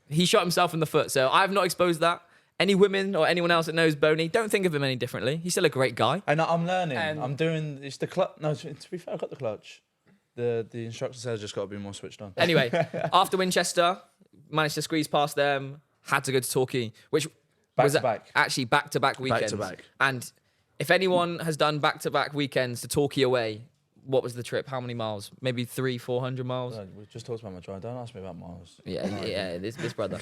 he shot himself in the foot. So I have not exposed that. Any women or anyone else that knows Boney, don't think of him any differently. He's still a great guy. And I'm learning. And- I'm doing. It's the clutch. No, to be fair, I got the clutch. The instructor says just got to be more switched on. Anyway, after Winchester, managed to squeeze past them, had to go to Torquay, which Back was to back. actually back-to-back weekends. back. And if anyone has done back-to-back weekends to Torquay away, what was the trip? How many miles? Maybe 300-400 miles. We just talked about my drive. Don't ask me about miles. Yeah, this brother.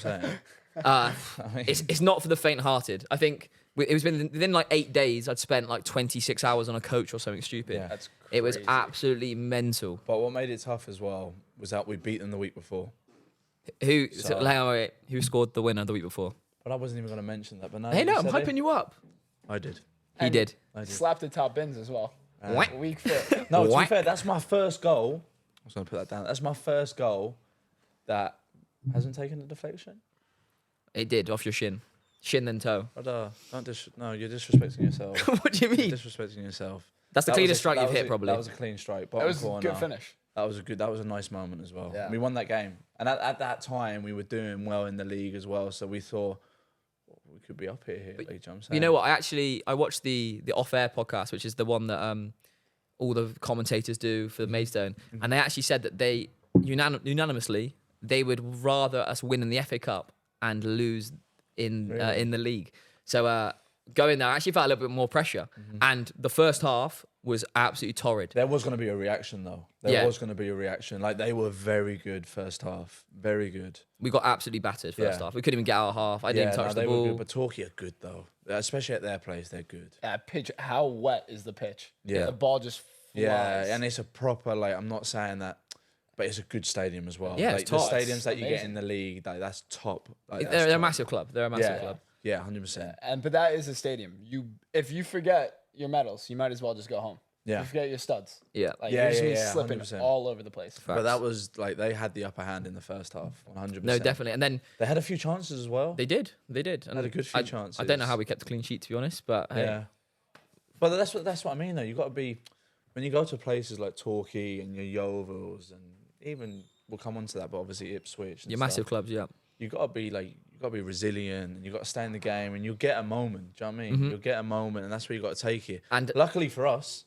I mean, It's not for the faint-hearted. I think it was within like 8 days. I'd spent like 26 hours on a coach or something stupid. Yeah. That's It was crazy. absolutely mental. but what made it tough as well was that we beat them the week before. Who So- wait, who scored the winner the week before? But I wasn't even going to mention that. But now Hey, you no, I'm said it. hyping you up. I did. He And- did. I did. Slapped the top bins as well. Whack. Weak foot. No, to be Whack. fair, that's my first goal. I was going to put that down. That's my first goal that hasn't taken a deflection. It did off your shin, then toe. Brother, no, you're disrespecting yourself. What do you mean? You're disrespecting yourself. That's the That was cleanest a- strike that you've was hit, a- probably. That was a clean strike. That Bottom was a corner. good finish. That was a nice moment as well. Yeah. We won that game. And at that time, we were doing well in the league as well. So we thought, we could be up here. Like, you know what I'm saying? You know what? I watched the off-air podcast, which is the one that all the commentators do for Maidstone, and they actually said that they unanimously they would rather us win in the FA Cup and lose in the league. So going there, I actually felt a little bit more pressure, and the first half was absolutely torrid. There was going to be a reaction, though. There Yeah. was going to be a reaction. Like, they were very good first half. Very good. We got absolutely battered first Yeah. half. We couldn't even get out of half. I didn't touch the they ball. were good. But Torquay are good, though. Especially at their place, they're good. Pitch. How wet is the pitch? Yeah. The ball just flies. Yeah, and it's a proper, like, I'm not saying that, but it's a good stadium as well. Yeah, like, it's the top. stadiums that you get Amazing. in the league, like, that's top. Like, that's They're a top. massive club. They're a massive Yeah. club. Yeah, 100%. But that is a stadium. If you forget your medals, you might as well just go home. Yeah. You forget your studs. Yeah. Like Yeah, you're just yeah, gonna be yeah, slipping 100%. all over the place. But that was, like, they had the upper hand in the first half, 100%. No, definitely. And then They had a few chances as well. they did. And Had a good few I chances. don't know how we kept a clean sheet, to be honest, but hey. Yeah. But that's what I mean, though. You got to be, when you go to places like Torquay and your Yeovils, and even, we'll come on to that, but obviously Ipswich. And Your stuff, massive clubs, yeah. You got to be like, you got to be resilient, and you got to stay in the game, and you'll get a moment. Do you know what I mean? You'll get a moment, and that's where you got to take it. And Luckily for us,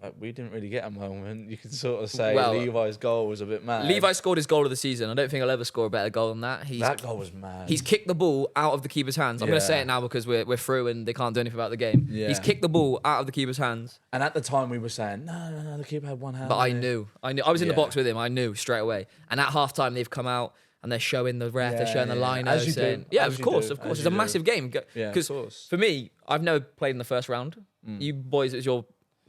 like, we didn't really get a moment. You could sort of say Well, Levi's goal was a bit mad. Levi scored his goal of the season. I don't think he'll ever score a better goal than that. That goal was mad. He's kicked the ball out of the keeper's hands. I'm going to say Yeah. it now because we're through and they can't do anything about the game. Yeah. He's kicked the ball out of the keeper's hands. And at the time, we were saying, no, the keeper had one hand. But on I it. knew. I was in the Yeah. box with him. I knew straight away. And at halftime, they've come out and they're showing the ref, they're Yeah, showing the yeah. liner. As you do. saying, yeah, As of you course, do. of course. As It's you a do. massive game. Yeah, of Because course. for me, I've never played in the first round. You boys, it was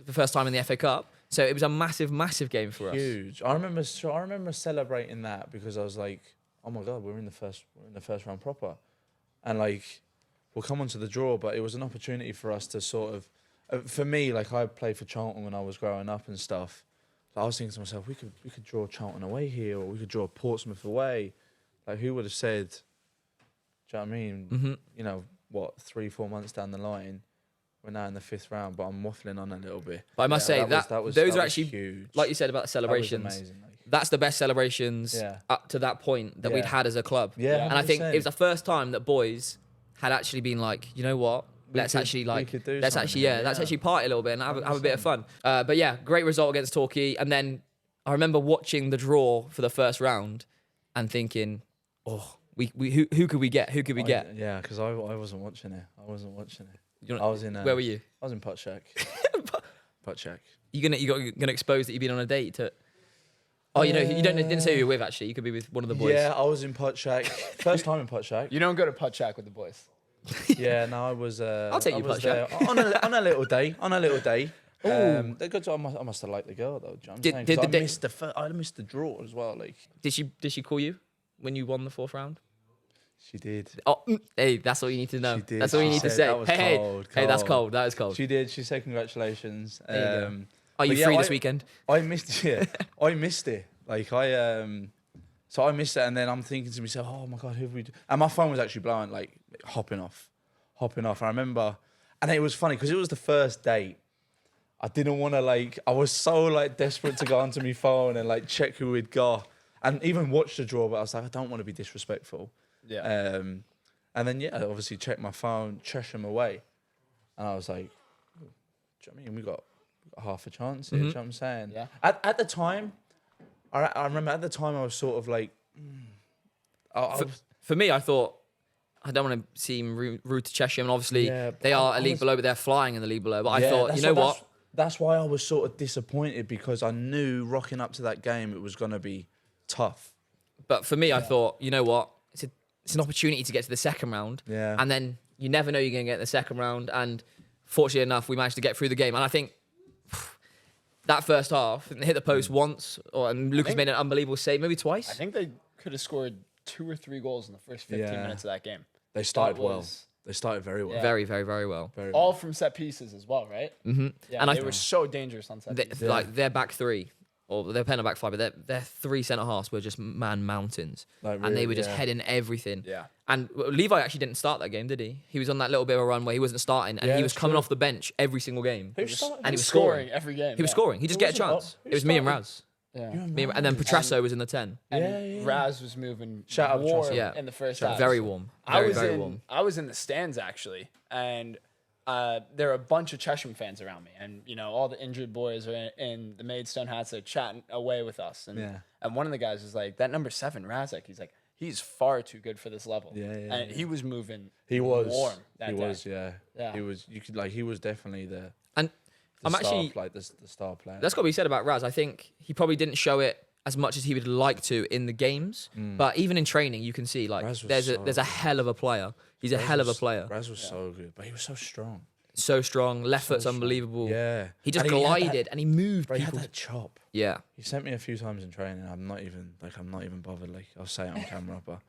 the first time in the FA Cup. So it was a massive, massive game for us. Huge. I remember celebrating that because I was like, oh my God, we're in the first round proper. And like, we'll come on to the draw, but it was an opportunity for us to sort of, for me, like, I played for Charlton when I was growing up and stuff. I was thinking to myself, we could draw Charlton away here, or we could draw Portsmouth away. Like, who would have said, do you know what I mean? You know, what, 3-4 months down the line, we're now in the 5th round, but I'm waffling on a little bit. But I must say that those was are actually, huge. like you said about the That was celebrations, amazing. Like, that's the best celebrations Yeah. up to that point that we'd Yeah. had as a club. Yeah, And I think 100%. it was the first time that boys had actually been like, you know what? Let's could- actually we like, could do let's something actually, here, let's yeah. actually party a little bit and have a bit of fun. But yeah, great result against Torquay. And then I remember watching the draw for the first round and thinking, oh, who could we get? Who could we get? Yeah, because I wasn't watching it. I wasn't watching it. You know, I was in. where were you? I was in Putt-Shack. Putt-Shack. You gonna expose that you've been on a date to? Oh, you didn't say who you were with actually. You could be with one of the boys. Yeah, I was in Putt-Shack. First time in Putt-Shack. You don't go to putt shack with the boys. Yeah, no, I was. I'll take you I was Putt-Shack. there on a little day. On a little day. They got to, I must have liked the girl though. Do you know what I'm Did- saying? did 'Cause the I missed the draw as well. Like, Did she call you when you won the 4th round? she did. Oh, hey, that's all you need to know. She did. That's all you She need to said say. that was Hey, cold, hey, that's cold. cold. That is cold. She did. She said congratulations. There you go. Are but you yeah, free this weekend? I missed it. I missed it. Like, so I missed it, and then I'm thinking to myself, oh my God, who have we do? And my phone was actually blowing, like, hopping off. I remember, and it was funny because it was the first date. I didn't want to, like, I was so, like, desperate to go onto my phone and, like, check who we'd got and even watch the draw, but I was like, I don't want to be disrespectful. Yeah. And then, yeah, I obviously checked my phone, Chesham away. And I was like, do you know what I mean? We got half a chance here, do you know what I'm saying? Yeah. At the time, I remember at the time I was sort of like, For me, I thought I don't want to seem rude to Chesham, and obviously Yeah, they but are I a league was- below, but they're flying in the league below. But I Yeah, thought, that's you know what- what? that's why I was sort of disappointed, because I knew rocking up to that game it was going to be tough. But for me, I thought, you know what? It's an opportunity to get to the second round. Yeah. And then you never know you're going to get in the second round. And fortunately enough, we managed to get through the game. And I think that first half, hit the post once, and Lucas made an unbelievable save, maybe twice. I think they could have scored 2 or 3 goals in the first 15 minutes of that game. They started well. They started very well. Very, very, very well. All from set pieces as well, right? Mm-hmm. Yeah, and they were so dangerous on set pieces. Like their back three, or they're playing a back five, but their 3 centre halves were just man mountains, Like, and they really, were just heading everything. Yeah. And Levi actually didn't start that game, did he? He was on that little bit of a run where he wasn't starting, and Yeah, he was that's coming true. off the bench every single game. Who started? And he was scoring scoring. every game. He was scoring. He just get a chance. Who It was me and started? Raz. Yeah. And then Petrasso was in the 10. And Raz was moving Shout out warm Petrasso. Yeah. in the first half. Very warm. Very warm. I was in the stands actually, and there are a bunch of Chesham fans around me, and all the injured boys are in the Maidstone hats. They're chatting away with us, and one of the guys was like, "That number 7, Razek." He's like, "He's far too good for this level." And he was moving. He was warm. That he day. was, yeah. Yeah. He was. You could he was definitely the And I'm star, actually, the star player. that's got to be said about Raz. I think he probably didn't show it as much as he would like to in the games, but even in training, you can see Raz was there's a hell of a player. He's a hell of a player. Raz was so good, but he was so strong. So strong, left foot's unbelievable. Yeah. He just And he had glided and he moved Bro, he had people. that chop. Yeah. He sent me a few times in training. I'm not even bothered. Like, I'll say it on camera, but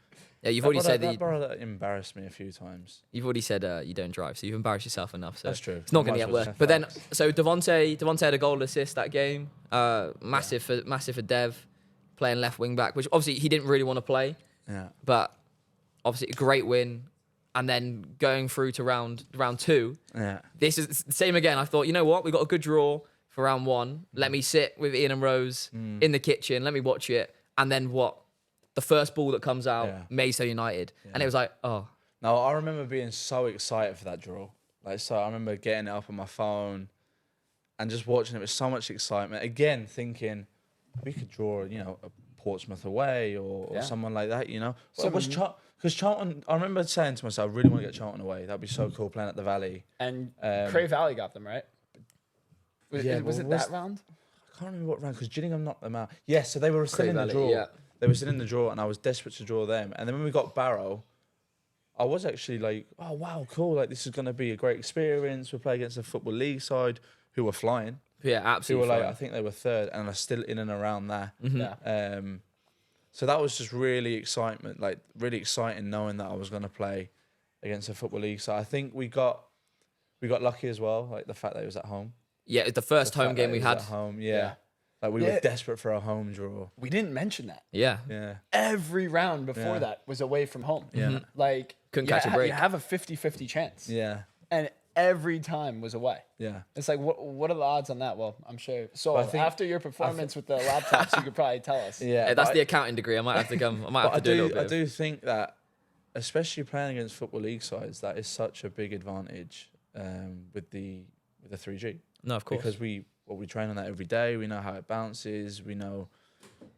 Yeah, you've already said that that embarrassed me a few times. you've already said you don't drive, so you've embarrassed yourself enough. So That's true. It's not going Might to as get well worse. just But then, facts. so Devontae had a goal assist that game. Massive for Dev, playing left wing back, which obviously he didn't really want to play, Yeah. but obviously a great win. And then going through to round 2, Yeah. this is the same again. I thought, you know what, we got a good draw for round 1. Let me sit with Ian and Rose in the kitchen. Let me watch it. And then what? The first ball that comes out, Maidstone United, and it was like, oh. No, I remember being so excited for that draw. So I remember getting it up on my phone and just watching it with so much excitement. Again, thinking we could draw, a Portsmouth away or someone like that, So because Charlton, I remember saying to myself, I really want to get Charlton away. That'd be so cool playing at the Valley. And Cray Valley got them, right? Was it that round? I can't remember what round, because Gillingham knocked them out. Yes, so they were still in the Valley, draw. yeah. They were still in the draw, and I was desperate to draw them. And then when we got Barrow, I was actually like, oh, wow, cool. Like, this is going to be a great experience. We're playing against the Football League side who were flying. Yeah, Who absolutely. were I think they were 3rd, and are still in and around there. Yeah. So that was just really exciting knowing that I was going to play against a Football League. So I think we got lucky as well, like the fact that it was at home. Yeah, it's the first home game we had. At home, yeah. Like we were desperate for a home draw. We didn't mention that. Yeah. Yeah. Every round before that was away from home. Yeah. Like, Couldn't catch a break. You have a 50-50 chance. Yeah. And every time was away. Yeah. It's like, what are the odds on that? Well, I'm sure. So I think- after your performance with the laptops, you could probably tell us. Yeah. Yeah, that's but the accounting degree. I might have to come. I might have to do a little bit. I do think that, especially playing against Football League sides, that is such a big advantage with the 3G. No, of course. Because we train on that every day. We know how it bounces. We know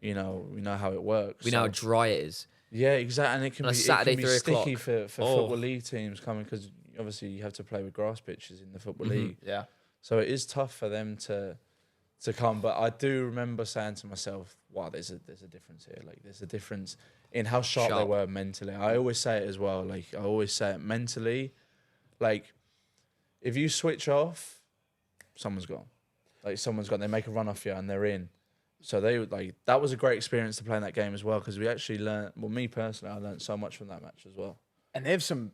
how it works. We know how dry it is. Yeah, exactly. And it can On a be Saturday, it can be 3 sticky o'clock. for Football League teams coming, because obviously you have to play with grass pitches in the Football League. Yeah. So it is tough for them to come. But I do remember saying to myself, wow, there's a difference here. Like, there's a difference in how sharp they were mentally. I always say it as well. Like, I always say it mentally. Like, if you switch off, someone's gone. Like, someone's gone. They make a run off you and they're in. So that was a great experience to play in that game as well, because we actually learned. Well, me personally, I learned so much from that match as well. And they have some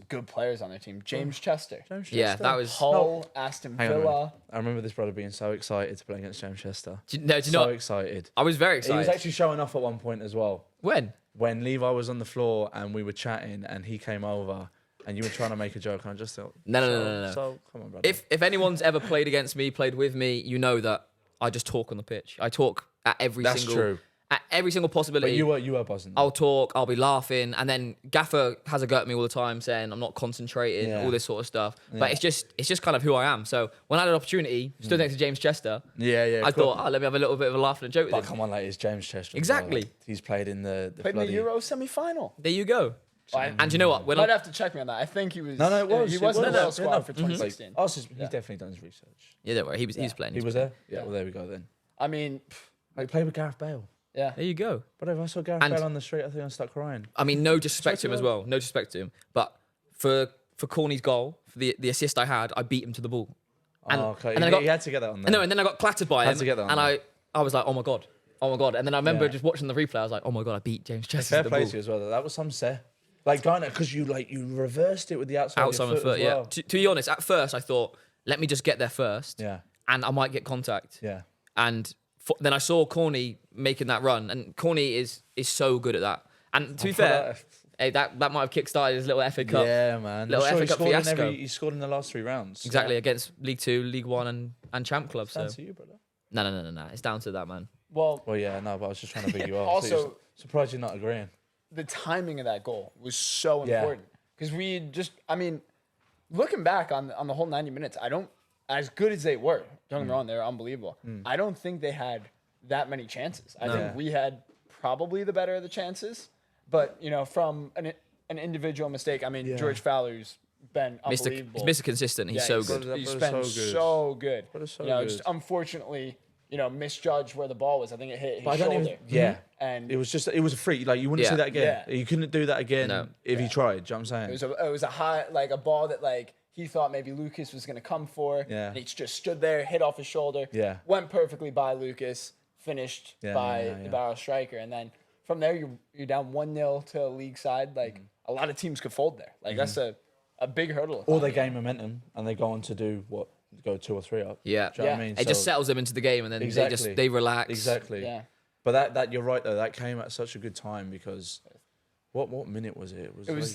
good players on their team. James Chester. Yeah, that was. Hull, Aston Hang on a minute. Villa. I remember this brother being so excited to play against James Chester. Do you know? So excited. I was very He excited. was actually showing off at one point as well. When Levi was on the floor and we were chatting and he came over and you were trying to make a joke, and I just thought, No. So come on, brother. If anyone's ever played against me, played with me, you know that I just talk on the pitch. I talk at every That's single. true. At every single possibility. But you were buzzing. I'll talk, I'll be laughing, and then Gaffer has a go at me all the time saying I'm not concentrating, all this sort of stuff. But it's just kind of who I am. So when I had an opportunity, stood next to James Chester, I thought, let me have a little bit of a laugh and a joke with But him. come on, like, it's James Chester. Exactly. Like, he's played in the Played in bloody the Euro semi-final. There you go. And you know what? You might have to check me on that. I think he was. No, it was. He was in the No, World squad no, for mhm. 2016. He's definitely done his research. Yeah, don't worry. He was playing. He was there? Yeah, well, there we go then. I mean, Like, play with Gareth Bale. yeah. There you go. But if I saw Gareth And- Bale on the street, I think I'd start crying. I mean, no disrespect to him as well. No disrespect to him. But for Corney's goal, for the assist I had, I beat him to the ball. And, Okay. and then I got, He had to get that on there. no, and then I got clattered by Had him. to get that on and there. I was like, oh my God. And then I remember Yeah. just watching the replay. I was like, oh my God, I beat James Chester Fair to the play ball. to you as well. Though. That was some set. Like, going because you reversed it with the outside Outside of my your foot, as yeah. well. To be honest, at first I thought, let me just get there first. Yeah. And I might get contact. Yeah. And then I saw Corney making that run. And Corney is so good at that. And to be fair, hey, that might have kickstarted his little FA Cup. Yeah, man. Little I'm sure FA Cup fiasco. he scored in the last 3 rounds. Exactly, against League 2, League 1 and Champ Club. So. Down to you, brother. No. It's down to that, man. Well, Well, yeah, no, but I was just trying to big you up. Also- surprised you're not agreeing. the timing of that goal was so Yeah. important because looking back on the whole 90 minutes, as good as they were, don't get me wrong, they were unbelievable. I don't think they had that many chances. I think we had probably the better of the chances, but from an individual mistake, George Fowler's been unbelievable. He's Mr. Consistent. He's so good. He's That been was so good. so good. That was so Just good. unfortunately, misjudged where the ball was. I think it hit But I his don't shoulder. yeah. And It was a free. Like, you wouldn't Yeah. see that again. Yeah. You couldn't do that again No. if he tried. Do you know what I'm saying? it was a high, like a ball that he thought maybe Lucas was going to come for. Yeah. And he just stood there, hit off his shoulder. Yeah. Went perfectly by Lucas, finished by yeah. the Barrow striker. And then from there, you're down 1-0 to a league side. A lot of teams could fold there. That's a big hurdle. Or they gain momentum and they go on to do what? Go 2 or 3 up. Yeah. Do you know what I mean? It just settles them into the game, and then Exactly. they relax. Exactly. Yeah. But that you're right though. That came at such a good time because what minute was it?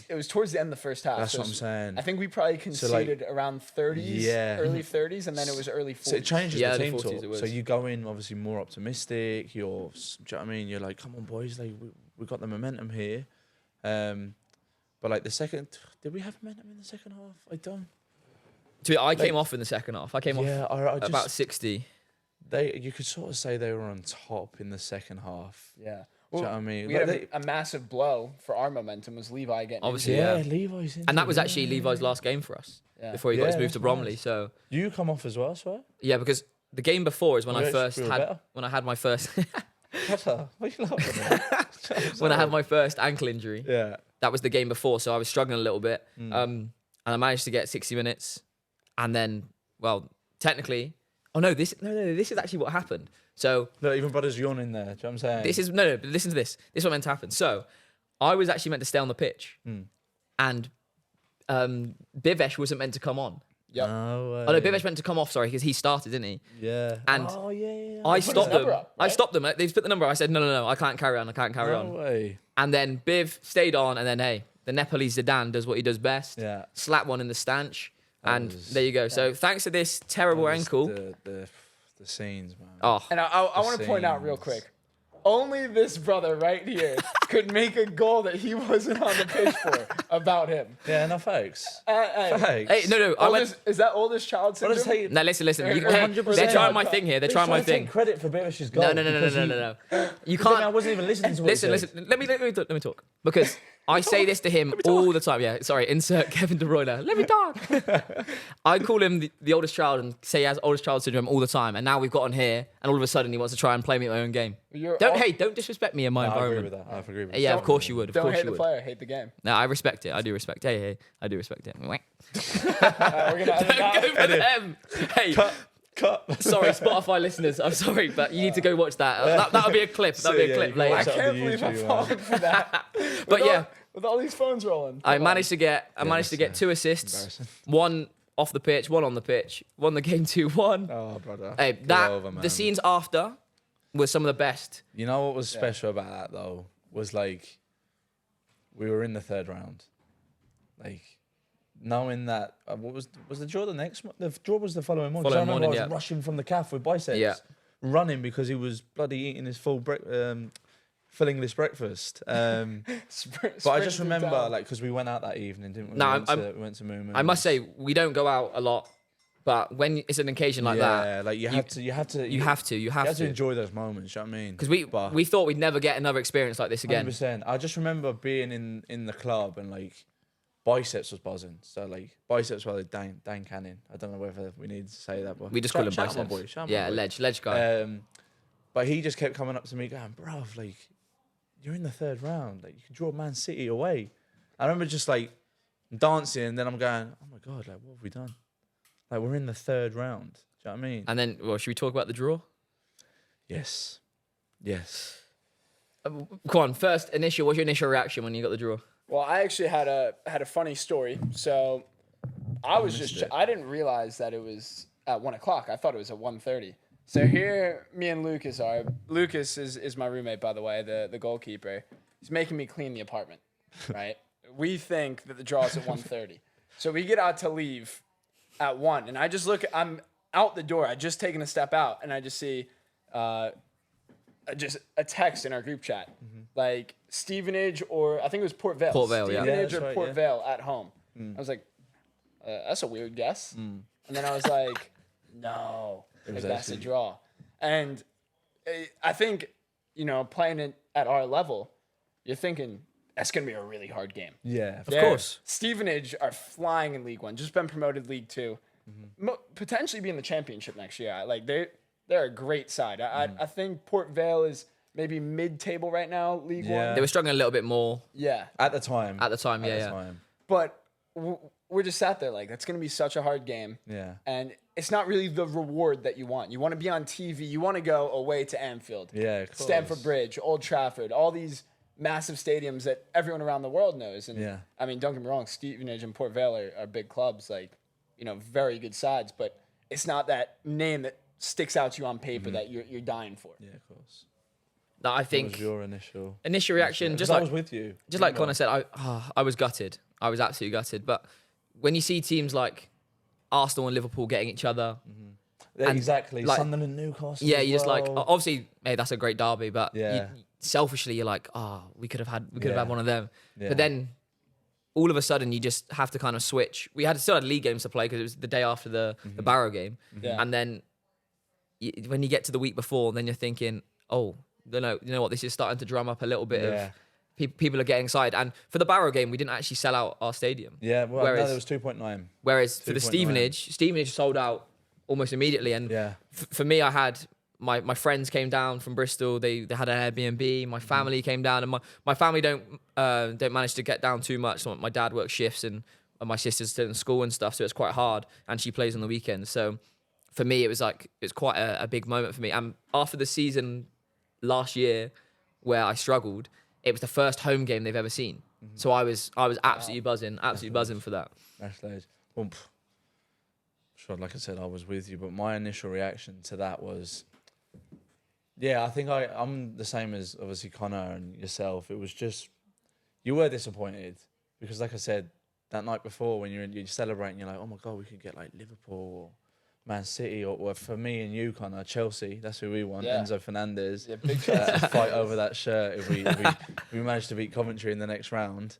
It was towards the end of the first half. That's So what I'm saying. I think we probably conceded around 30s, Yeah. early 30s, and then it was early 40s. So it changes Yeah, the the team 40s talk. it was. So you go in obviously more optimistic. Do you know what I mean? You're like, come on, boys, we got the momentum here. But like the second, did we have momentum in the second half? I don't. I came off in the second half. I came off I just, about 60. you could sort of say they were on top in the second half. Yeah. Do you know what I mean? We Like had a massive blow for our momentum was Levi getting Obviously, injured. yeah. Levi's in. And that was actually Levi's last game for us Yeah. before he got his Yeah, move to that's Bromley. nice. So You come off as well, I swear. yeah, because the game before is when We I actually first feel had better. when I had my first What are you laughing at? when I had my first ankle injury. Yeah. That was the game before, so I was struggling a little bit. And I managed to get 60 minutes, and then, well, technically, this is actually what happened. So Look, even brother's yawning there. Do you know what I'm saying? this is no, but listen to this. This is what meant to happen. So I was actually meant to stay on the pitch, and Bivesh wasn't meant to come on. Yep. No way. Oh no, Bivesh meant to come off. Sorry, because he started, didn't he? Yeah. And oh yeah. I his stopped number them. up, I right? stopped them. They put the number up. I said, no, I can't carry on. No way. And then Biv stayed on, and then hey, the Nepalese Zidane does what he does best. Yeah. Slap one in the stanch, and was- there you go. So thanks to this terrible That was ankle. The scenes, man. Oh, And I want to point out real scenes. quick, only this brother right here could make a goal that he wasn't on the pitch for about him. Yeah, no fakes. Hey, Fakes. hey, no. I went. is that oldest child What syndrome? does he? No, listen. You, 100%. they're trying my thing here. They're trying my He's trying to thing. take credit for Bivish's goal. No. You I can't. wasn't even listening to what he Listen. said. Let me talk because I say this to him all the time. Yeah, sorry. Insert Kevin De Bruyne. Let me talk. I call him the oldest child and say he has oldest child syndrome all the time. And now we've got on here, and all of a sudden he wants to try and play me at my own game. Don't disrespect me in my I agree environment. with that. I agree with that. Yeah, of course you would. Of Don't course hate you the would. player, hate the game. No, I respect it. I do respect it. Hey, I do respect it. We're gonna edit Go that. for them. Hey, Cut. sorry, Spotify listeners. I'm sorry, but you need to go watch that. That'll be a clip. That'll be a Yeah, clip you can later. I watch that. can't on the believe I YouTube, man. fallen for that. But yeah, With all these phones rolling. I Come managed to get 2 assists, Embarrassing. one off the pitch, one on the pitch, won the game 2-1. Oh, brother. Hey, Get that over, man. the scenes after were some of the best. You know what was special about that though was like we were in the third round, like knowing that what was the draw the next one? The draw was the following morning. 'Cause I Following remember morning, I was yeah. rushing from the calf with biceps, Yeah. running because he was bloody eating his full full English breakfast. But I just remember like because we went out that evening, didn't we? No, we went to Moon. I must say we don't go out a lot But when it's an occasion like yeah, that, like you have to enjoy those moments. You know what I mean? Because we thought we'd never get another experience like this again. 100%. I just remember being in the club and like biceps was buzzing. So like biceps were like Dan Cannon. I don't know whether we need to say that, but We just call him shout out my biceps. boy, shout out Yeah, my boy. ledge guy. But he just kept coming up to me going, bruv, like you're in the third round. Like you can draw Man City away. I remember just like dancing, and then I'm going, oh my God, like what have we done? Like we're in the third round. Do you know what I mean? And then, well, should we talk about the draw? Yes. Go on. First, what's your initial reaction when you got the draw? Well, I actually had a funny story. So I didn't realize that it was at 1 o'clock. I thought it was at 1:30. So here, me and Lucas are. Lucas is my roommate, by the way, the goalkeeper. He's making me clean the apartment, right? We think that the draw is at 1:30. So we get out to leave at 1, and I just look. I'm out the door. I just taken a step out, and I just see just a text in our group chat, like Stevenage or I think it was Port Vale. Port Vale, yeah. Stevenage Yeah, or that's Port right, Vale at home. I was like, that's a weird guess. And then I was like, no, like, that's a draw. And I think, playing it at our level, you're thinking that's going to be a really hard game. Yeah. Of course. Stevenage are flying in League One, just been promoted League Two, potentially be in the championship next year. Like they're a great side. I think Port Vale is maybe mid-table right now, League One. They were struggling a little bit more Yeah. At the time. yeah. But we're just sat there like, that's going to be such a hard game. Yeah. And it's not really the reward that you want. You want to be on TV. You want to go away to Anfield, Yeah, of course. Stamford Bridge, Old Trafford, all these massive stadiums that everyone around the world knows. And Yeah. I mean, don't get me wrong, Stevenage and Port Vale are big clubs, like, very good sides, but it's not that name that sticks out to you on paper that you're dying for. Yeah, of course. That I What think was your initial reaction, Because just I like was with you. Just like Connor said, I was gutted. I was absolutely gutted. But when you see teams like Arsenal and Liverpool getting each other, Yeah, and, exactly. like, Sunderland, Newcastle. yeah, as you just like well. obviously, hey, that's a great derby. But Yeah. selfishly, you're like, we could have had Yeah. one of them. Yeah. But then all of a sudden, you just have to kind of switch. We still had league games to play because it was the day after the Barrow game, Yeah. and then when you get to the week before, then you're thinking, oh, you know what, this is starting to drum up a little bit Yeah. of. People are getting excited. And for the Barrow game, we didn't actually sell out our stadium. Yeah, well, Whereas- no, there was 2.9. Whereas for the 2.9. Stevenage sold out almost immediately. And Yeah. for me, I had my friends came down from Bristol. They had an Airbnb. My family came down, and my family don't manage to get down too much. So my dad works shifts, and my sister's still in school and stuff, so it's quite hard. And she plays on the weekends. So for me, it's quite a big moment for me. And after the season last year, where I struggled, it was the first home game they've ever seen. So I was absolutely buzzing for that. That's loads. Well, sure, like I said, I was with you, but my initial reaction to that was, yeah, I think I'm the same as obviously Connor and yourself. It was just, you were disappointed because, like I said, that night before when you're celebrating, you're like, oh my God, we could get like Liverpool or Man City, or for me and you, Connor, Chelsea. That's who we want. Yeah. Enzo Fernandez. Yeah, big Chelsea. Fight over that shirt if we managed to beat Coventry in the next round.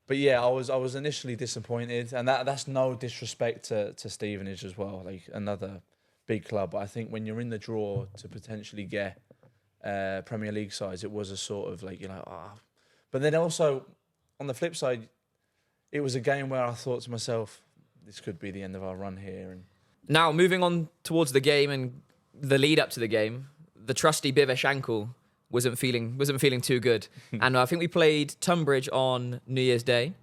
But yeah, I was initially disappointed, and that's no disrespect to Stevenage as well, like another big club. But I think when you're in the draw to potentially get Premier League sides, it was a sort of like, you're like, ah. But then also on the flip side, it was a game where I thought to myself, this could be the end of our run here. And Now, moving on towards the game and the lead up to the game, the trusty Bivish ankle wasn't feeling too good. And I think we played Tunbridge on New Year's Day,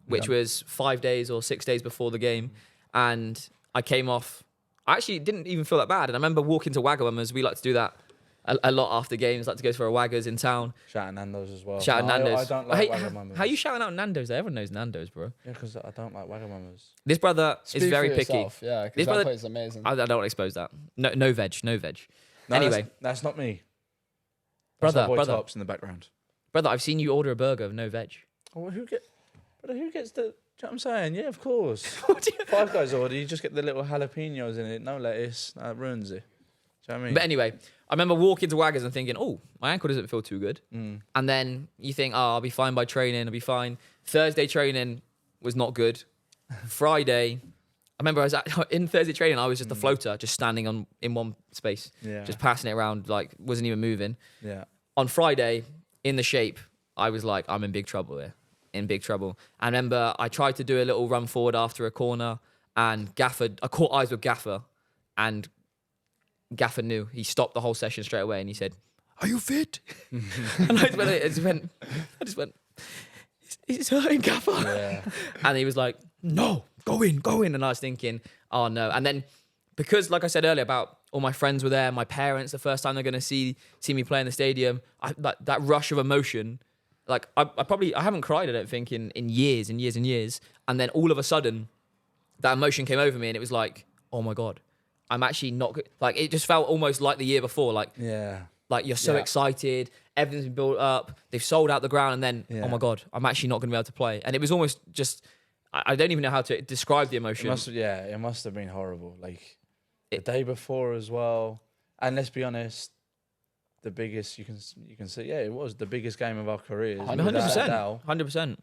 which was 5 days or 6 days before the game. And I came off, I actually didn't even feel that bad. And I remember walking to Wagamama's. We like to do that a lot after games, like to go for a Waggers in town. shouting Nando's as well. Shout out Nando's. I don't like Wagamama's. How are you shouting out Nando's there? Everyone knows Nando's, bro. Yeah, because I don't like Wagamama's. This brother Speak is very for picky. yourself, yeah, This because that brother- place is amazing. I don't want to expose that. No veg. No, Anyway, that's not me. That's brother, my boy brother, Tops in the background. brother, I've seen you order a burger with no veg. Oh, who gets the? Do you know what I'm saying? Yeah, of course. What do you- Five Guys order, you just get the little jalapenos in it, no lettuce. That ruins it. Do you know what I mean? But anyway, I remember walking to Waggers and thinking, oh, my ankle doesn't feel too good. And then you think, oh, I'll be fine by training. I'll be fine. Thursday training was not good. Friday, remember I was in Thursday training. I was just a floater, just standing in one space, just passing it around, like wasn't even moving. Yeah. On Friday, in the shape, I was like, I'm in big trouble here. In big trouble. I remember I tried to do a little run forward after a corner, and I caught eyes with Gaffer, and Gaffer knew. He stopped the whole session straight away, and he said, "Are you fit?" And I just went, "It's hurting, Gaffer." Yeah. And he was like, "No, go in." And I was thinking, oh no. And then because, like I said earlier, about all my friends were there, my parents, the first time they're going to see me play in the stadium, that rush of emotion, like I haven't cried, I don't think, in years and years and years. And then all of a sudden, that emotion came over me, and it was like, oh my God, I'm actually not good. Like, it just felt almost like the year before. Like, like you're so excited, everything's been built up, they've sold out the ground, and then, oh my God, I'm actually not going to be able to play. And it was almost just, I don't even know how to describe the emotion. It must have been horrible. Like, the day before as well. And let's be honest, the biggest, you can say, it was the biggest game of our careers. 100%. 100%.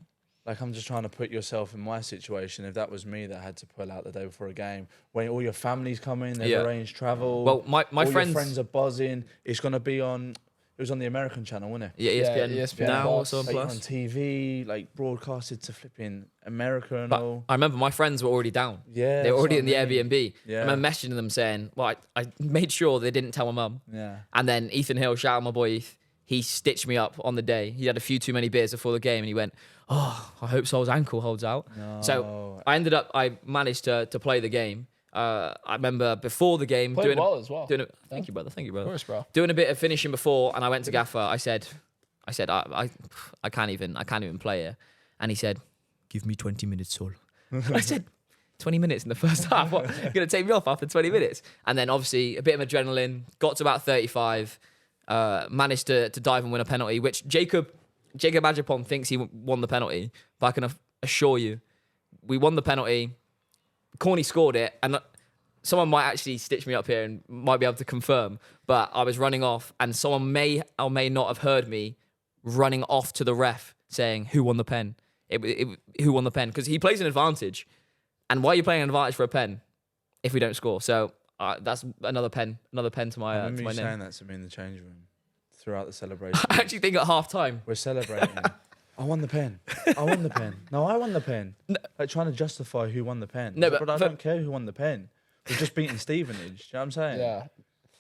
Like, I'm just trying to put yourself in my situation. If that was me that had to pull out the day before a game, when all your family's coming, they've arranged travel. Well, my all friends, your friends are buzzing. It's going to be on. It was on the American channel, wasn't it? Yeah, ESPN now, also on like Plus. on TV, like broadcasted to flipping America and all. I remember my friends were already down. Yeah, they were already in the Airbnb. Yeah. I remember messaging them saying, well, I made sure they didn't tell my mum. Yeah. And then Ethan Hill, shout out my boy Eth, he stitched me up on the day. He had a few too many beers before the game, and he went, "Oh, I hope Sol's ankle holds out." No. So I managed to play the game. I remember before the game Played well as well. Thank you, brother. Thank you, brother. Of course, bro. Doing a bit of finishing before, and I went to Gaffer. I said, I can't even play here. And he said, "Give me 20 minutes, Sol." I said, 20 minutes in the first half? What? You're going to take me off after 20 minutes? And then obviously a bit of adrenaline, got to about 35, managed to dive and win a penalty, which Jacob Ajapon thinks he won the penalty, but I can assure you, we won the penalty. Corny scored it, and someone might actually stitch me up here and might be able to confirm, but I was running off, and someone may or may not have heard me running off to the ref saying, "Who won the pen?" Who won the pen? Because he plays an advantage. And why are you playing an advantage for a pen if we don't score? So that's another pen to my I remember to my you name. saying that to me in the change room throughout the celebration. I actually think at half time, We're celebrating. I won the pen. I won the pen. No, I won the pen. Like, trying to justify who won the pen. No, But I but- don't care who won the pen. We've just beaten Stevenage. Do you know what I'm saying? Yeah.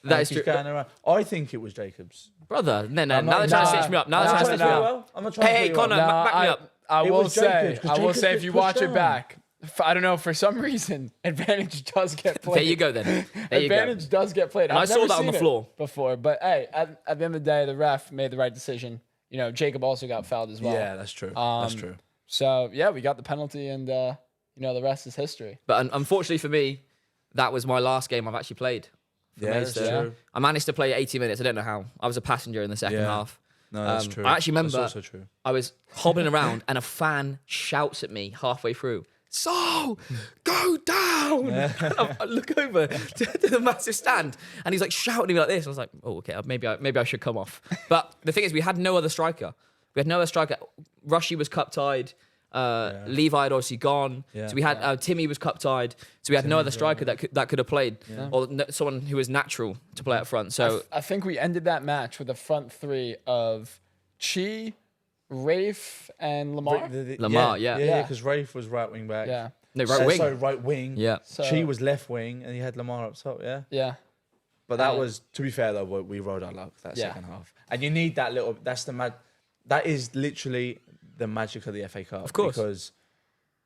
that is He's true. going around. I think it was Jacobs. Brother, no. I'm Now not- they're trying to nah, stitch me up. Now they're nah, trying to stitch me nah. up. I'm not trying to Hey, put you Connor, up. back me up. I It will was say, Jacobs, 'cause Jacobs if you gets watch pushed it down. back, I don't know, for some reason, advantage does get played. There you go then. There you go. Advantage does get played. And I I've saw never that on seen the it floor. before, but hey, at the end of the day, the ref made the right decision. You know, Jacob also got fouled as well. Yeah, that's true. That's true. So yeah, we got the penalty, and the rest is history. But unfortunately for me, that was my last game I've actually played. Yeah, that's Maidstone. true. I managed to play 80 minutes. I don't know how. I was a passenger in the second Yeah. half. No, that's true. I actually remember That's also true. I was hobbling around and a fan shouts at me halfway through, "So, go down!" And I look over to the massive stand, and he's like shouting at me like this. I was like, "Oh, okay, maybe I should come off." But the thing is, we had no other striker. Rushy was cup tied. Levi had obviously gone. Yeah. So we had Timmy was cup tied. So we had no other striker that could have played, or someone who was natural to play up front. So I think we ended that match with a front three of Chi, Rafe, and Lamar. Lamar, yeah. Because Rafe was right wing back. Yeah. no right wing. Sorry, right wing. Yeah. So, Chi was left wing, and he had Lamar up top. Yeah. yeah. But that was, to be fair though, we rode our luck that Yeah. second half, and you need that little. That is literally the magic of the FA Cup. Of course. Because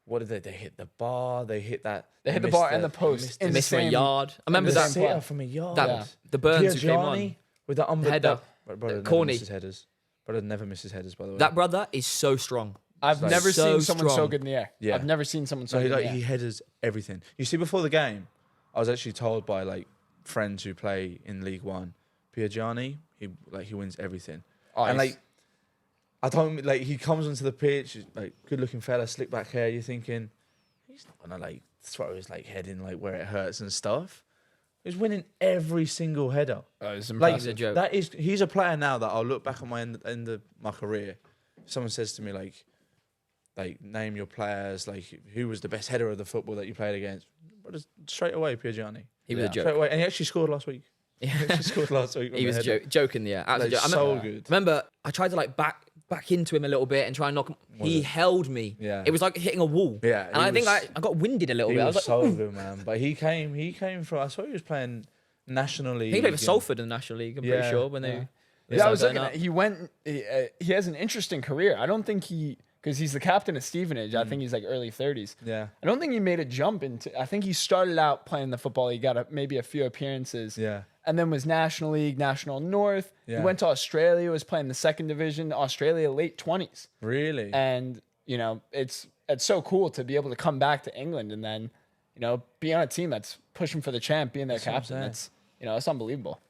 what did they? They hit the bar. They hit that. They hit the missed bar and the post. In the Missed from a same- yard. I remember the that. same play. Sitter from a yard. The Burns who came on. Piagiani with that Header. Brother never Corny. misses headers. Brother never misses headers, by the way. That brother is so strong. I've Like, never so seen someone so strong. good in the air. Yeah. I've never seen someone so No, good in the air. he headers everything. You see, before the game, I was actually told by like friends who play in League One, Piagiani, he wins everything. Oh, And he's- like, I don't like he comes onto the pitch, like good looking fella, slick back hair. You're thinking he's not gonna like throw his like head in like where it hurts and stuff. He's winning every single header. Oh, it's Like He's a joke. that is, he's a player now that I'll look back on my end of my career. Someone says to me like name your players, like who was the best header of the football that you played against. straight away, Piagiani. He was a joke. Straight away. And he actually scored last week. He scored last week. He was joking, yeah. Like, so good. Remember, I tried to like back into him a little bit and try and knock him. He held me. Yeah. It was like hitting a wall. Yeah. And I think I got winded a little bit. I was like, so good, man. But he came from, I saw he was playing National League. He played for Salford in the National League, I'm pretty sure. When they I was looking at he has an interesting career. I don't think because he's the captain of Stevenage. I think he's like early 30s. Yeah. Mm. I don't think he made a jump into. I think he started out playing the football. He got maybe a few appearances. Yeah. And then was National League, National North. Yeah. He went to Australia, was playing the second division, Australia, late 20s. Really? And, it's so cool to be able to come back to England and then, be on a team that's pushing for the champ, being their captain. It's unbelievable,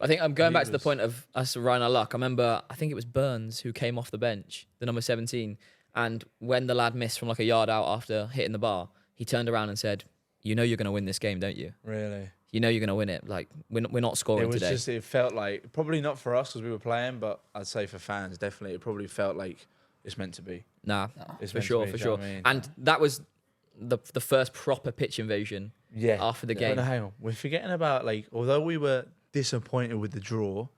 I think I'm going back to the point of us riding our luck. I remember, I think it was Burns who came off the bench, the number 17. And when the lad missed from like a yard out after hitting the bar, he turned around and said, "You know you're going to win this game, don't you? Really? You know you're going to win it. Like, we're not scoring today." It felt like, probably not for us because we were playing, but I'd say for fans, definitely, it probably felt like it's meant to be. Nah, It's for meant to sure, be, for do you know sure. what I mean? And that was the first proper pitch invasion after the game. No, hang on. We're forgetting about, like, although we were disappointed with the draw,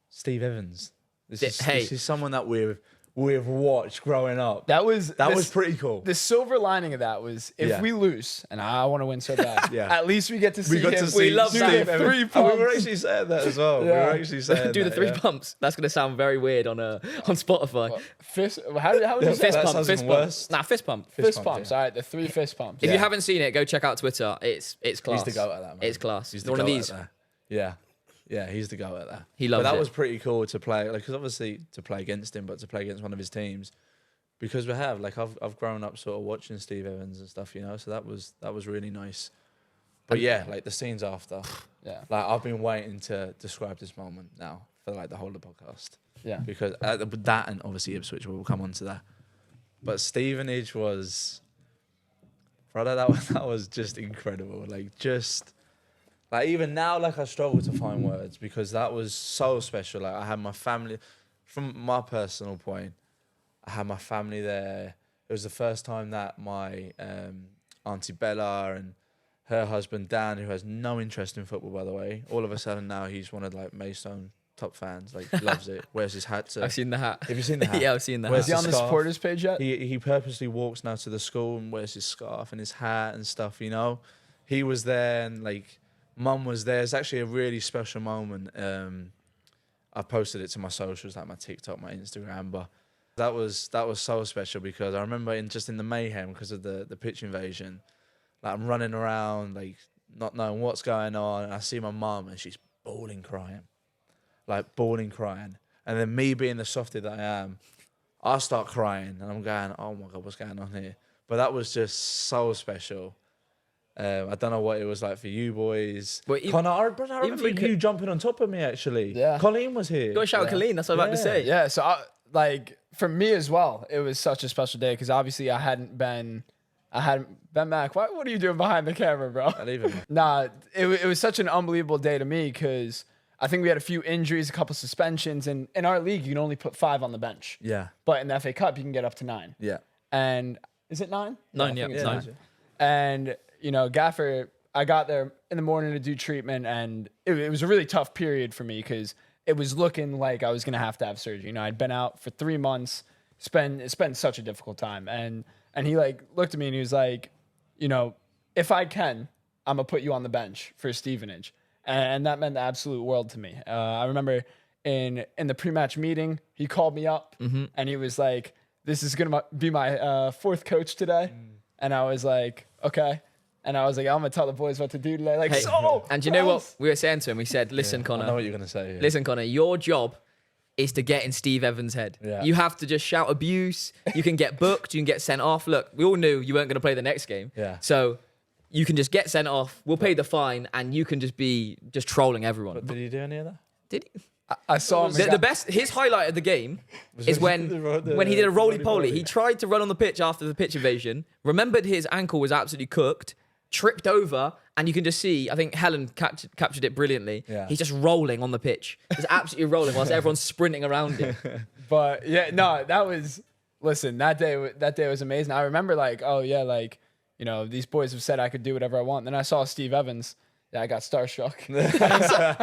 Steve Evans. This is someone that we've watched growing up. That was pretty cool. The silver lining of that was if we lose, and I want to win so bad, at least we get to see him. We love Steve that. Three And pumps. we were actually saying that as well. Yeah. We were actually saying Do the that, three pumps. That's going to sound very weird on Spotify. Fist, how would you say Fist that pump, sounds fist even pump. worse. Nah, fist pump. Fist pumps, pumps. yeah. All right, the 3 fist pumps. If you haven't seen it, go check out Twitter. It's class. He's the goat at that, man. It's class. He's One of these. Yeah. Yeah, he's the goat at that. He loves But that it. was pretty cool to play, like, because obviously to play against him, but to play against one of his teams, because I've grown up sort of watching Steve Evans and stuff, so that was really nice. But yeah, like the scenes after, like I've been waiting to describe this moment now for like the whole of the podcast. Yeah. Because that and obviously Ipswich, we'll come on to that. But Stevenage was, brother, that was just incredible. Like even now, like I struggle to find words because that was so special. Like I had my family, from my personal point, I had my family there. It was the first time that my Auntie Bella and her husband Dan, who has no interest in football, by the way, all of a sudden now he's one of like Maidstone top fans. Like loves it. Wears his hat. I've seen the hat. Have you seen the hat? Yeah, I've seen the hat. Is he on the supporters page yet? He purposely walks now to the school and wears his scarf and his hat and stuff. He was there and like. Mum was there. It's actually a really special moment. I posted it to my socials, like my TikTok, my Instagram, but that was so special because I remember in the mayhem because of the pitch invasion, like I'm running around, like not knowing what's going on, and I see my mum and she's bawling crying. And then me being the softy that I am, I start crying and I'm going, oh my God, what's going on here? But that was just so special. I don't know what it was like for you boys. Connor, I remember you jumping on top of me actually. Yeah. Colleen was here. Go and shout out Colleen, that's what I was about to say. Yeah, so for me as well, it was such a special day because obviously I hadn't been back. What are you doing behind the camera, bro? I leave him. Nah, it was such an unbelievable day to me because I think we had a few injuries, a couple suspensions, and in our league you can only put 5 on the bench. Yeah. But in the FA Cup you can get up to 9. Yeah. And is it 9? 9, I think it's yeah. 9. And Gaffer, I got there in the morning to do treatment, and it was a really tough period for me because it was looking like I was gonna have to have surgery. I'd been out for 3 months. It's been such a difficult time, and he like looked at me and he was like, if I can, I'm gonna put you on the bench for Stevenage, and that meant the absolute world to me. I remember in the pre-match meeting, he called me up and he was like, "This is gonna be my 4th coach today," and I was like, "Okay." And I was like, I'm going to tell the boys what to do today. Like, and you know what we were saying to him? We said, listen, Connor. I know what you're going to say. Yeah. Listen, Connor, your job is to get in Steve Evans' head. Yeah. You have to just shout abuse. You can get booked. You can get sent off. Look, we all knew you weren't going to play the next game. Yeah. So you can just get sent off. We'll pay the fine, and you can just be trolling everyone. But did he do any of that? Did he? I saw him. The best, his highlight of the game is when he did a roly-poly. He tried to run on the pitch after the pitch invasion, remembered his ankle was absolutely cooked, tripped over, and you can just see, I think Helen captured it brilliantly. Yeah. He's just rolling on the pitch. He's absolutely rolling whilst everyone's sprinting around him. But yeah, no, that day was amazing. I remember these boys have said I could do whatever I want. Then I saw Steve Evans. Yeah, I got starstruck.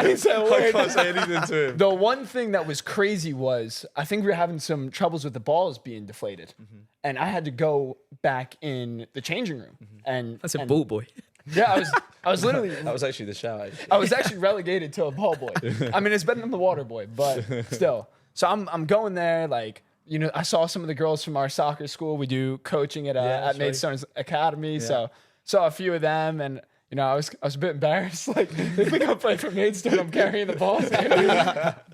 He said a word. I can't say anything to him. The one thing that was crazy was I think we were having some troubles with the balls being deflated. And I had to go back in the changing room. And That's a ball boy. Yeah, I was literally... That was actually the shout. I was actually relegated to a ball boy. I mean, it's better than the water boy, but still. So I'm going there, like, I saw some of the girls from our soccer school. We do coaching at Maidstone Academy. Yeah. So saw a few of them, and I was a bit embarrassed. Like, they think I play for Maidstone, I'm carrying the ball.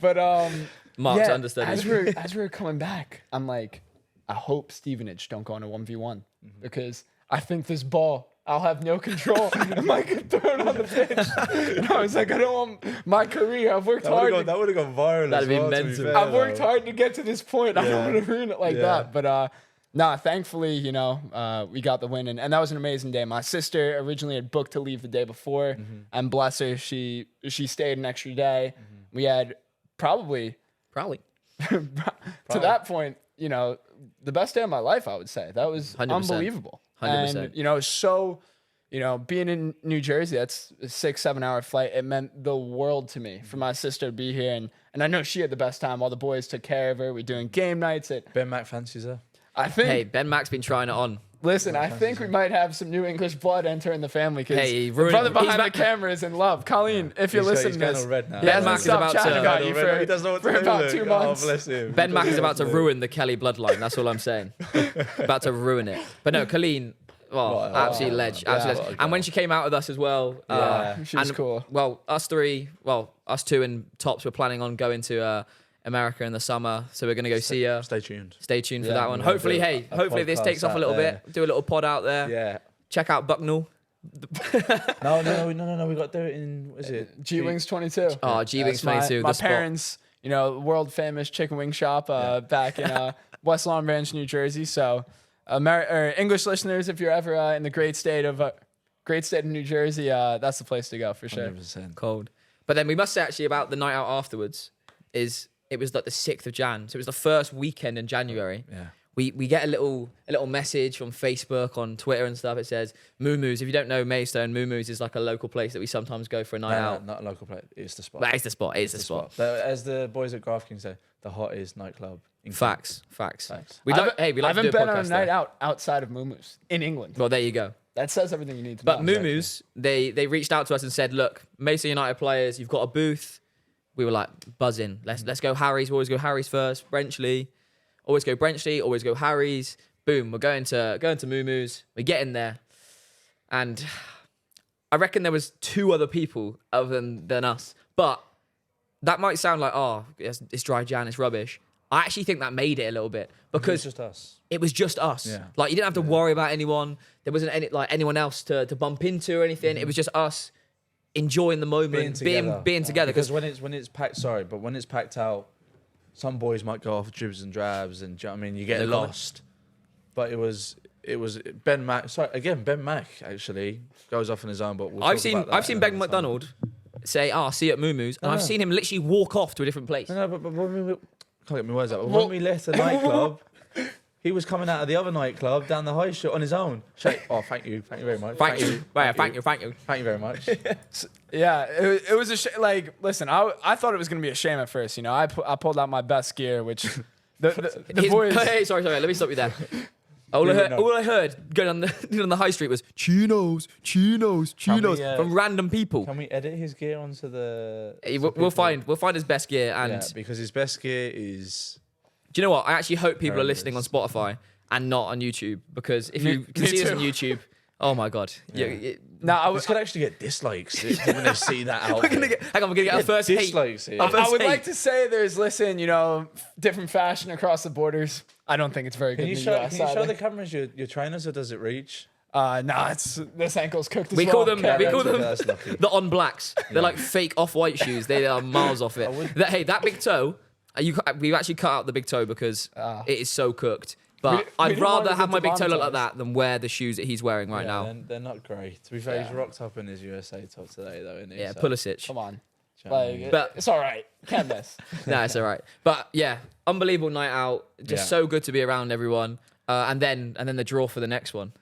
But Mark's understudy. As we were coming back, I'm like, I hope Stevenage don't go on a 1v1 because I think this ball, I'll have no control. I might get thrown on the pitch. And I was like, I don't want my career. I've worked hard. That would have gone viral. That'd be mental. I've worked hard to get to this point. I don't want to ruin it like that. But thankfully, we got the win. And that was an amazing day. My sister originally had booked to leave the day before. And bless her, she stayed an extra day. We had probably to that point, the best day of my life, I would say. That was 100%. unbelievable. 100%. And, being in New Jersey, that's a 6-7 hour flight. It meant the world to me for my sister to be here. And I know she had the best time. All the boys took care of her. We're doing game nights at... Ben Mac fancies her. I think... Hey, Ben Mac's been trying it on. Listen, I think we might have some new English blood entering the family because the brother behind the camera is in love. Colleen, if you're listening to this, red now. Ben Mac is about to... He doesn't know what to for do about with 2 it. months. Oh, bless him. Ben Mac is about to ruin the Kelly bloodline. That's all I'm saying. About to ruin it. But no, Colleen... Well, absolute ledge. And when she came out with us as well, she was cool. Well, us two and Tops were planning on going to America in the summer, so we're gonna go see her. Stay tuned. Stay tuned for that one. Hopefully, hopefully this takes off a little bit. Do a little pod out there. Yeah. Check out Bucknell. No. We got to do it in. What is it? G Wings 22. Oh, G Wings 22. My the spot. parents, world famous chicken wing shop back in West Long Branch, New Jersey. So. English listeners, if you're ever in the great state of New Jersey, that's the place to go for sure. 100%. Cold. But then we must say actually about the night out afterwards it was like the 6th of Jan. So it was the first weekend in January. Yeah. We get a little message from Facebook, on Twitter and stuff. It says Moo Moo's. If you don't know Maidstone, Moo Moo's is like a local place that we sometimes go for a night out. Not a local place. It's the spot. But it's the spot. It's the spot. As the boys at Graft Kings say, the hottest nightclub. Facts. We like to I haven't do a been on a podcast night there. out outside of Moo Moo's in England. Well, there you go. That says everything you need to know. But Moo Moo's, they reached out to us and said, look, Maidstone United players, you've got a booth. We were like, buzzing. Let's go Harry's. We always go Harry's first. Brenchley. Always go Brenchley. Always go Harry's. Boom. We're going to Moo Moo's. We get in there. And I reckon there was 2 other people other than us. But that might sound like, it's dry Jan, it's rubbish. I actually think that made it a little bit because it was just us. Yeah. Like you didn't have to worry about anyone. There wasn't anyone else to bump into or anything. It was just us enjoying the moment, being together. Because when it's packed, but when it's packed out, some boys might go off dribs and drabs, and you get lost. But it was Ben Mac. Sorry, again, Ben Mac actually goes off on his own. But I've seen Ben McDonald say, see you at Moo Moo's, and I've seen him literally walk off to a different place. No, but when we can't get my words out. But when we left the nightclub, he was coming out of the other nightclub down the high street on his own. Thank you very much. Thank you very much. Yeah, it was a shame. Like, listen, I thought it was gonna be a shame at first. I pulled out my best gear, which the boys. Hey, sorry. Let me stop you there. All I heard going on the high street was chinos from random people. Can we edit his gear onto the? We'll find his best gear, and because his best gear is. Do you know what? I actually hope people are listening on Spotify and not on YouTube, because if you can see us on YouTube, oh my god, This could actually get dislikes when they see that out. We're gonna get our first dislikes. hate. I would like to say there's different fashion across the borders. I don't think it's very good. Can you show the cameras your trainers, or does it reach? It's this ankle's cooked as we well. call them the on blacks. They're like fake off-white shoes. They are miles off it. That big toe. We've actually cut out the big toe because it is so cooked. But I'd rather have my big toe look like that than wear the shoes that he's wearing right now. They're not great. To be fair, he's rocked up in his USA top today, though, isn't he? Yeah, Pulisic. Come on. But it's all right. Can't miss. No, it's all right. But yeah, unbelievable night out. Just so good to be around everyone. And then the draw for the next one.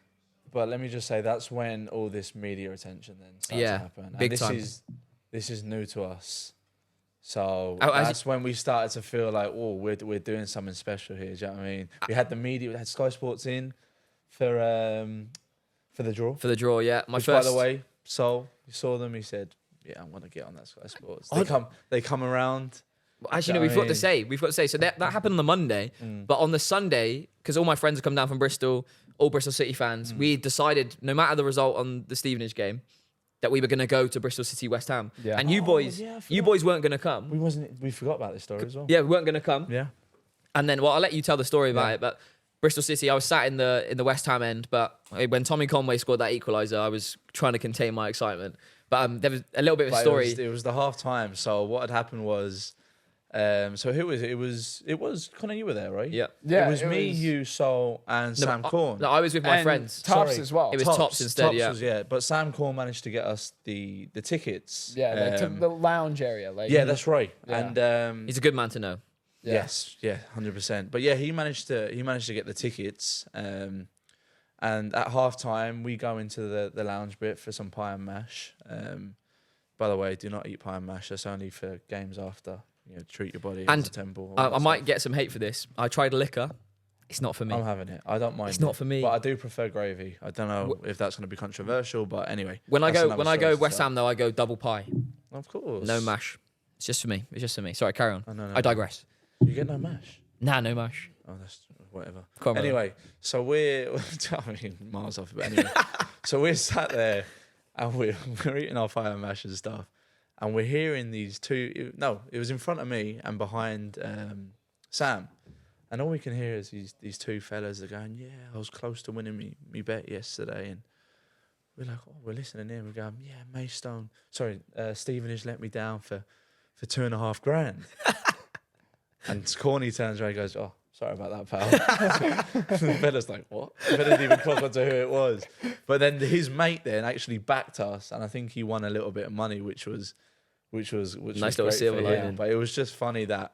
But let me just say, that's when all this media attention then starts to happen. And big this time. This is new to us. So as that's when we started to feel like, oh, we're doing something special here. Do you know what I mean? We had the media, we had Sky Sports in for the draw. For the draw, yeah. Which, by the way, Sol, you saw them. He said, "Yeah, I want to get on that Sky Sports." They come around. Actually, no, we've got to say. So that happened on the Monday, but on the Sunday, because all my friends have come down from Bristol, all Bristol City fans, we decided, no matter the result on the Stevenage game, that we were going to go to Bristol City West Ham. Yeah. And you boys weren't going to come. We forgot about this story as well. Yeah, we weren't going to come. Yeah. And then, well, I'll let you tell the story about it, but Bristol City, I was sat in the West Ham end, but when Tommy Conway scored that equaliser, I was trying to contain my excitement. But there was a little bit of a story. It was the half time. So what had happened was, so who was it? It was Connor, you were there, right? Yeah. Yeah, It was me, you, Sol, and Sam Corn. No, I was with my And friends. Tops Sorry. as well. It was Tops instead, But Sam Corn managed to get us the tickets. Yeah, like to the lounge area. Like, Yeah, that's right. Yeah. And He's a good man to know. yes, 100%. But yeah, he managed to get the tickets. And at half time, we go into the lounge bit for some pie and mash. By the way, do not eat pie and mash. That's only for games after. You know, treat your body as a temple. I might get some hate for this. I tried liquor. It's not for me. I'm having it. I don't mind. It's not for me. But I do prefer gravy. I don't know if that's going to be controversial, but anyway. When I that's go another story West to Ham though, I go double pie, tell. Of course. no mash. It's just for me. Sorry, carry on. No. I digress. You get no mash. Nah, no mash. Oh, that's whatever. Come on, brother. Anyway, so we're I mean, miles off, but anyway. So we're sat there and we're eating our fire and mash and stuff, and we're hearing these two. No, it was in front of me and behind Sam, and all we can hear is these two fellas are going, "Yeah, I was close to winning me bet yesterday," and we're like, "Oh, we're listening in." We're going, "Yeah, Stevenage let me down for $2.5 grand." And Corny turns around and goes, "Oh, sorry about that, pal." The fella's like, "What?" The fella didn't even clock onto who it was. But then his mate then actually backed us, and I think he won a little bit of money, which was Nice was little great silver for him. lining. But it was just funny that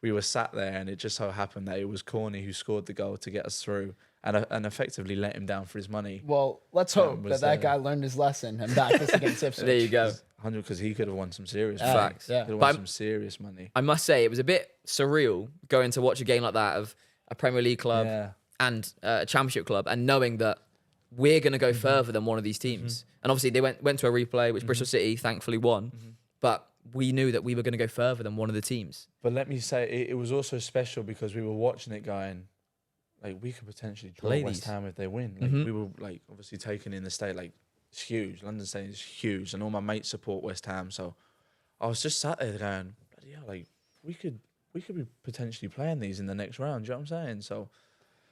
we were sat there, and it just so happened that it was Corny who scored the goal to get us through, and effectively let him down for his money. Well, let's hope was that there. guy learned his lesson and backed us against Ipswich. There you go. 100, because he could have won some serious Yeah, money. Facts. yeah. Could have But won I'm- some serious money. I must say, it was a bit surreal going to watch a game like that of a Premier League club Yeah. and a Championship club, and knowing that we're going to go further than one of these teams. And obviously, they went to a replay, which Bristol City thankfully won. But we knew that we were going to go further than one of the teams. But let me say, it was also special because we were watching it going, like, we could potentially draw Ladies. West Ham if they win. Like, we were, like, obviously taking in the state, like, it's huge. London Stadium is huge, and all my mates support West Ham. So I was just sat there going, bloody hell, like, we could be potentially playing these in the next round. Do you know what I'm saying? So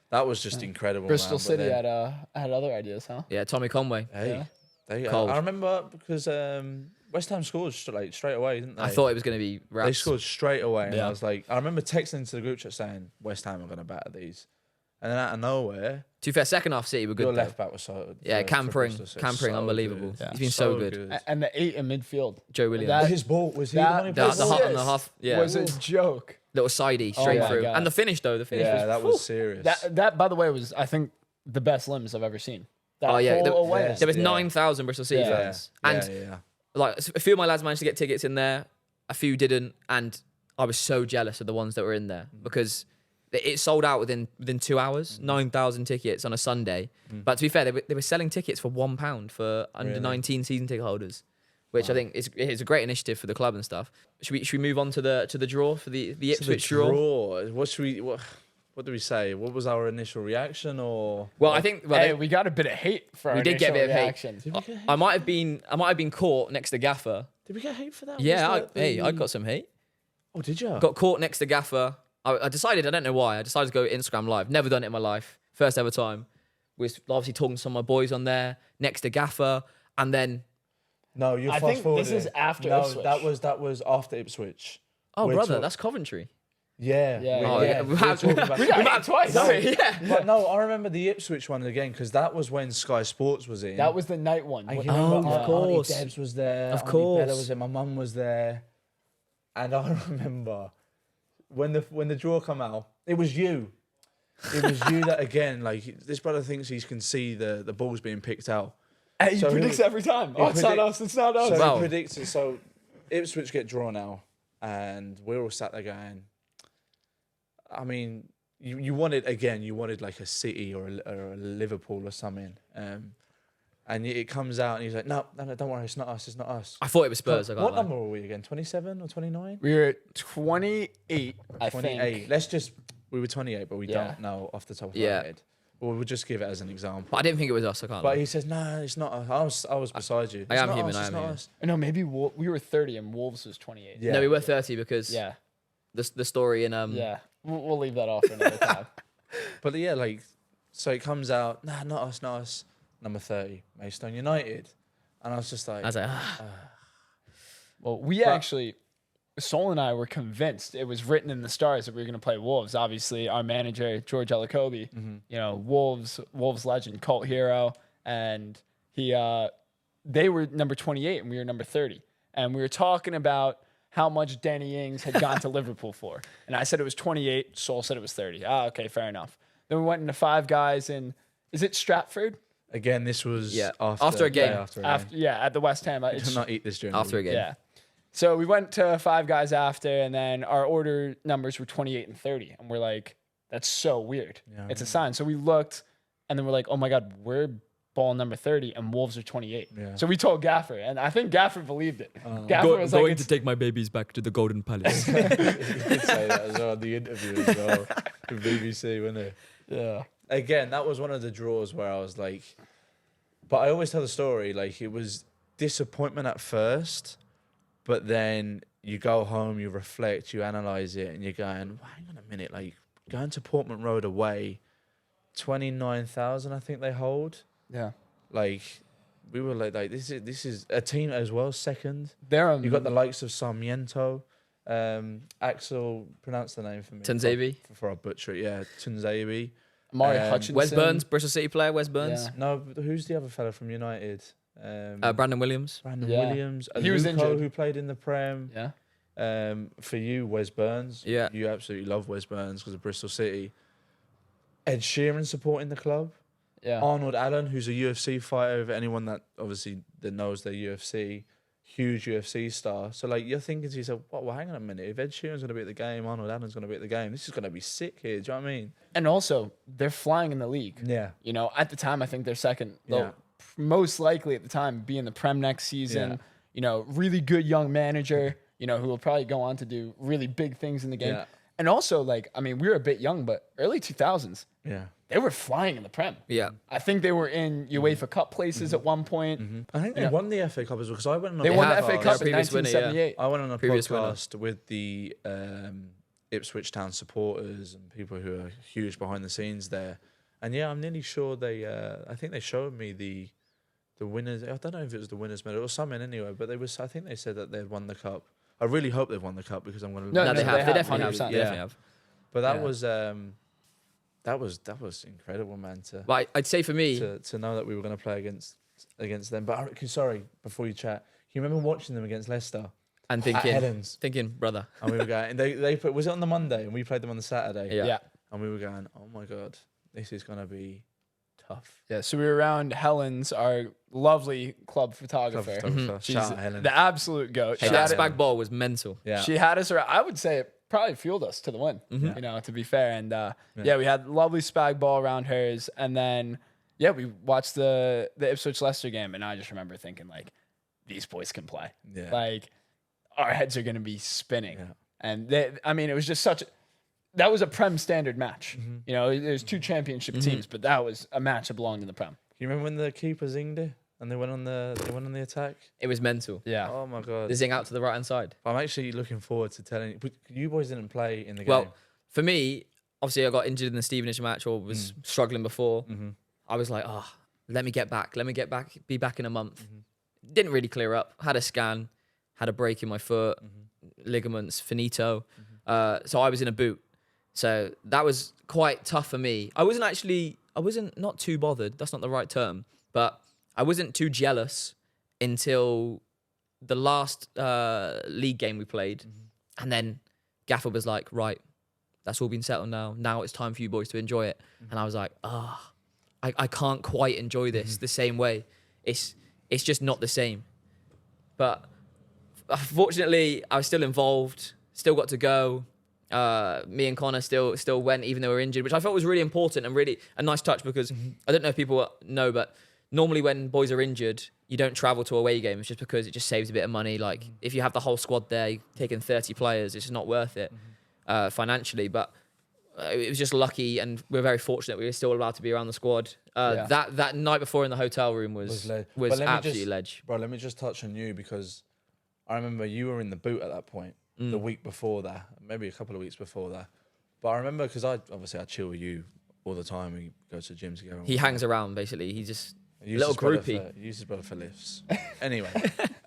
that was just incredible. Bristol man. But City then, had other ideas, huh? Yeah, Tommy Conway. hey, Cold. I remember because West Ham scored straight away, didn't they? I thought it was going to be They raps. scored straight away, and Yeah. I was like, I remember texting to the group chat saying West Ham are going to batter these, and then out of nowhere, To be fair, second half City were good. your though. left back was so Yeah, for Campering, Bristol, so Campering, so unbelievable. good. He's been so good. And the 8 in midfield. Joe Williams. That- His ball was he that- the one who the, played the, the half, ball? and the half, yeah, Was a joke. little sidey straight my through. God. And the finish though, Yeah, was, that was serious. That, by the way, was, I think, the best limbs I've ever seen. That Oh, yeah, whole there- away. yes. there was Yeah. 9,000 Bristol City Yeah. fans, and yeah. like a few of my lads managed to get tickets in there, a few didn't, and I was so jealous of the ones that were in there because it sold out within 2 hours. 9,000 tickets on a Sunday. But to be fair, they were selling tickets for £1 for under Really? 19 season ticket holders, which I think is a great initiative for the club and stuff. Should we move on to the draw for the Ipswich draw? What do we say? What was our initial reaction? Or Well, I think Hey, we got a bit of hate for our We did get a initial bit of hate. reaction. did we get hate? I might have been caught next to Gaffer. Did we get hate for that? Yeah, Was that I got some hate. Oh, did you? Got caught next to Gaffer. I decided, I don't know why, I decided to go Instagram Live. Never done it in my life. First ever time. Was obviously talking to some of my boys on there, next to Gaffer, and then, No, you I fast think forward. this is after No, Ipswich. that was after Ipswich. oh, We're brother, talk- that's Coventry. Yeah. Yeah. Oh, yeah. We're talking about- We got hate twice. Sorry, yeah. But no, I remember the Ipswich one again because that was when Sky Sports was in. That was the night one. I What- can remember of Auntie course. Debs was there. Of Auntie course. Bella was there. My mum was there, and I remember when the draw come out, it was you. it was you that again. Like this brother thinks he can see the balls being picked out. Hey, he predicts every time. Oh, it's not us. It's not us. So Wow. he predicts it. So Ipswich get drawn now, and we're all sat there going. I mean, you wanted like a City or a Liverpool or something. And it comes out, and he's like, no, don't worry, it's not us. I thought it was Spurs. I can't What lie. number were we again? 27 or 29? We were at 28, I 28. think. We were 28, but we Yeah. don't know off the top of Yeah. our head. Well, we'll just give it as an example. But I didn't think it was us. I can't But lie. he says, no, it's not us. I was beside you. I It's am not human, us, I it's am not human. us. No, maybe we were 30 and Wolves was 28. Yeah. No, we were 30 because Yeah. the story in Yeah. We'll leave that off for another time. But yeah, like, so it comes out, nah, not us. Number 30, Maidstone United. And I was just like, I was like, Well, actually, Sol and I were convinced it was written in the stars that we were going to play Wolves. Obviously, our manager, George Ellacobi, you know, Wolves legend, cult hero. And they were number 28 and we were number 30. And we were talking about how much Danny Ings had gone to Liverpool for. And I said it was 28. Sol said it was 30. Ah, okay, fair enough. Then we went into Five Guys in, is it Stratford? again, this was after a game. After a game. At the West Ham. Do not eat this during after a game. Yeah. So we went to Five Guys after, and then our order numbers were 28 and 30. And we're like, that's so weird. Yeah. It's a sign. So we looked, and then we're like, oh my God, we're ball number 30, and Wolves are 28. Yeah. So we told Gaffer, and I think Gaffer believed it. Gaffer was like, it's, take my babies back to the Golden Palace. He did say that as well in the interview as well with BBC, wasn't it? yeah. Again, that was one of the draws where I was like, but I always tell the story, like it was disappointment at first, but then you go home, you reflect, you analyse it, and you're going, well, hang on a minute, like going to Portman Road away, 29,000 I think they hold. Yeah. Like we were like this is a team as well, second. They're You got the likes of Sarmiento, Axel, pronounce the name for me. Tanzabi. For our butcher, yeah, Tunzabi. Amari Hutchinson. Wes Burns, Bristol City player, Wes Burns. Yeah. No, but who's the other fella from United? Brandon Williams. Brandon Yeah. Williams. He was Aluko, injured. who played in the Prem. Yeah. For you, Wes Burns. Yeah. You absolutely love Wes Burns because of Bristol City. Ed Sheeran supporting the club. Yeah. Arnold Allen, who's a UFC fighter. For anyone that obviously that knows their UFC, huge UFC star. So like you're thinking to yourself, well, hang on a minute. If Ed Sheeran's going to be at the game, Arnold Allen's going to be at the game. This is going to be sick here. Do you know what I mean? And also, they're flying in the league. Yeah. You know, at the time, I think they're second. They'll Yeah. most likely at the time be in the Prem next season. Yeah. You know, really good young manager, you know, who will probably go on to do really big things in the game. Yeah. And also, like, I mean, we were a bit young, but early 2000s, Yeah. they were flying in the Prem. Yeah. I think they were in UEFA Cup places at one point. I think they won the FA Cup as well because I went on a They won the have, FA they're a Cup in previous winner, yeah. 1978. I went on a Previous winner. podcast with the Ipswich Town supporters and people who are huge behind the scenes there. And yeah, I'm nearly sure they, I think they showed me the winners. I don't know if it was the winners medal or something anyway, but I think they said that they'd won the cup. I really hope they've won the cup because I'm going to. No, No, they they have. They have, definitely have. 100%. They definitely have. But that Yeah. was incredible, man. But I'd say for me, To know that we were going to play against them. But sorry, before you chat, you remember watching them against Leicester and at Helen's, thinking, brother. and we were going. And they put, was it on the Monday, and we played them on the Saturday. Yeah. Yeah. And we were going, oh my God, this is going to be tough. Yeah. So we were around Helen's, our lovely club photographer. She's Shout out Helen. the absolute goat. Hey, She that had it- spag ball was mental. Yeah. She had us around. I would say it probably fueled us to the win, you know, to be fair. And yeah, we had lovely spag ball around hers. And then, yeah, we watched the Ipswich Leicester game. And I just remember thinking, like, these boys can play. Yeah. Like, our heads are going to be spinning. Yeah. And it was just that was a Prem standard match. You know, there's two championship teams, but that was a match that belonged in the Prem. You remember when the keeper zinged it and they went on the attack? It was mental. Yeah. Oh my God. The zing out to the right hand side. I'm actually looking forward to telling you. But you boys didn't play in the game. Well, for me, obviously, I got injured in the Stevenage match or was struggling before. I was like, let me get back. Let me get back. Be back in a month. Didn't really clear up. Had a scan. Had a break in my foot. Ligaments finito. So I was in a boot. So that was quite tough for me. I wasn't not too bothered. That's not the right term. But I wasn't too jealous until the last league game we played. And then Gaffer was like, right, that's all been settled now. Now it's time for you boys to enjoy it. And I was like, I can't quite enjoy this the same way. It's just not the same. But fortunately, I was still involved, still got to go. Me and Connor still went, even though we were injured, which I thought was really important and really a nice touch because I don't know if people know, but normally when boys are injured, you don't travel to away games just because it just saves a bit of money. Like if you have the whole squad there, taking 30 players, it's just not worth it financially. But it was just lucky, and we're very fortunate we were still allowed to be around the squad. That night before in the hotel room was absolutely ledge. Bro, let me just touch on you because I remember you were in the boot at that point. The week before that, maybe a couple of weeks before that. But I remember because I chill with you all the time. We go to the gym together. He hangs around basically. He's just a little groupie. He uses brother for lifts. Anyway,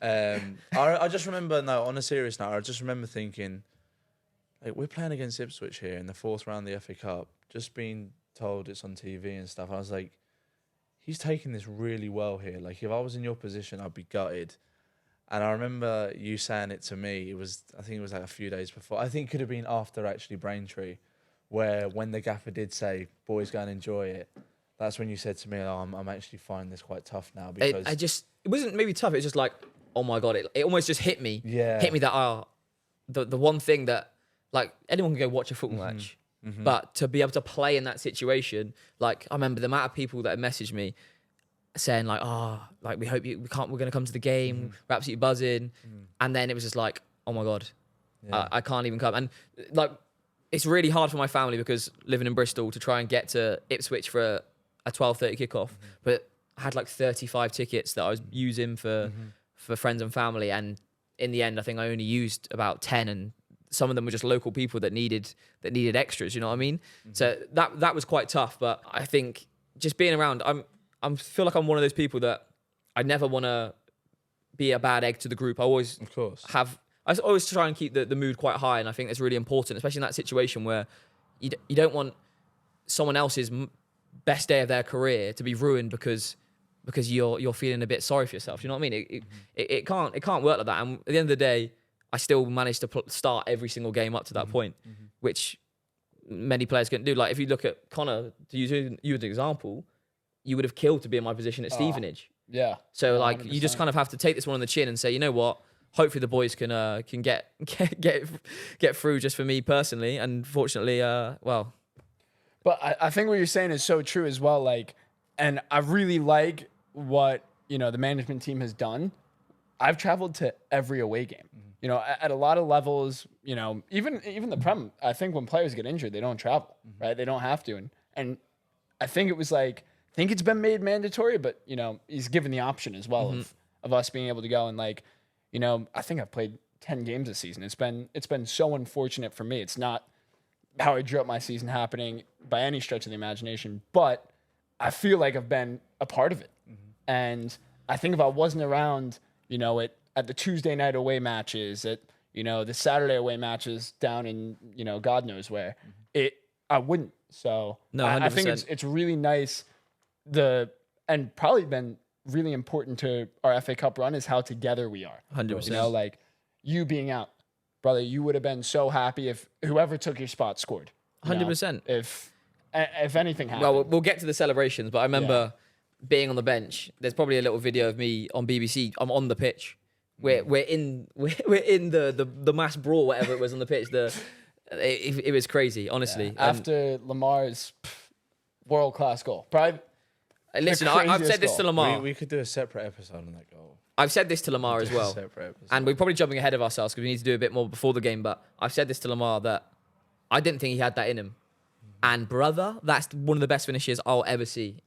I just remember, on a serious note, I just remember thinking, like, we're playing against Ipswich here in the 4th round of the FA Cup, just being told it's on TV and stuff. I was like, he's taking this really well here. Like, if I was in your position, I'd be gutted. And I remember you saying it to me. I think it was like a few days before. I think it could have been after actually Braintree, where when the gaffer did say, boys, go and enjoy it, that's when you said to me, I'm actually finding this quite tough now. Because it wasn't maybe tough. It was just like, oh my God, it almost just hit me. Yeah. Hit me that, the one thing that, like, anyone can go watch a football match, but to be able to play in that situation, like, I remember the amount of people that had messaged me saying like, like we hope we're going to come to the game. We're absolutely buzzing. And then it was just like, oh my God, I can't even come. And like, it's really hard for my family because living in Bristol to try and get to Ipswich for a 12:30 kickoff. But I had like 35 tickets that I was using for friends and family. And in the end, I think I only used about 10, and some of them were just local people that needed extras. You know what I mean? So that was quite tough. But I think just being around, I feel like I'm one of those people that I never want to be a bad egg to the group. I always try and keep the mood quite high, and I think it's really important, especially in that situation where you don't want someone else's best day of their career to be ruined because you're feeling a bit sorry for yourself. You know what I mean? It can't work like that. And at the end of the day, I still managed to start every single game up to that point, which many players couldn't do. Like if you look at Connor, to use you as an example, you would have killed to be in my position at Stevenage. Yeah. So like 100%. You just kind of have to take this one on the chin and say, you know what? Hopefully the boys can get through just for me personally. And fortunately, well. But I think what you're saying is so true as well. Like, and I really like what, the management team has done. I've traveled to every away game, at a lot of levels, even the Prem, I think when players get injured, they don't travel, right? They don't have to. And I think it was like, I think it's been made mandatory, but, he's given the option as well of us being able to go. And like, I think I've played 10 games this season. It's been so unfortunate for me. It's not how I drew up my season happening by any stretch of the imagination, but I feel like I've been a part of it. And I think if I wasn't around, at the Tuesday night away matches, at, the Saturday away matches down in, God knows where, I wouldn't. So no, I think it's really nice. And probably been really important to our FA Cup run is how together we are. 100%. Like you being out, brother, you would have been so happy if whoever took your spot scored. 100%. If anything happened. Well, we'll get to the celebrations, but I remember being on the bench. There's probably a little video of me on BBC. I'm on the pitch. We're in the mass brawl, whatever it was on the pitch. It was crazy, honestly. Yeah. After Lamar's world-class goal. Probably. Listen, I've said this to Lamar. We could do a separate episode on that goal. I've said this to Lamar as well. And we're probably jumping ahead of ourselves because we need to do a bit more before the game. But I've said this to Lamar that I didn't think he had that in him. And brother, that's one of the best finishes I'll ever see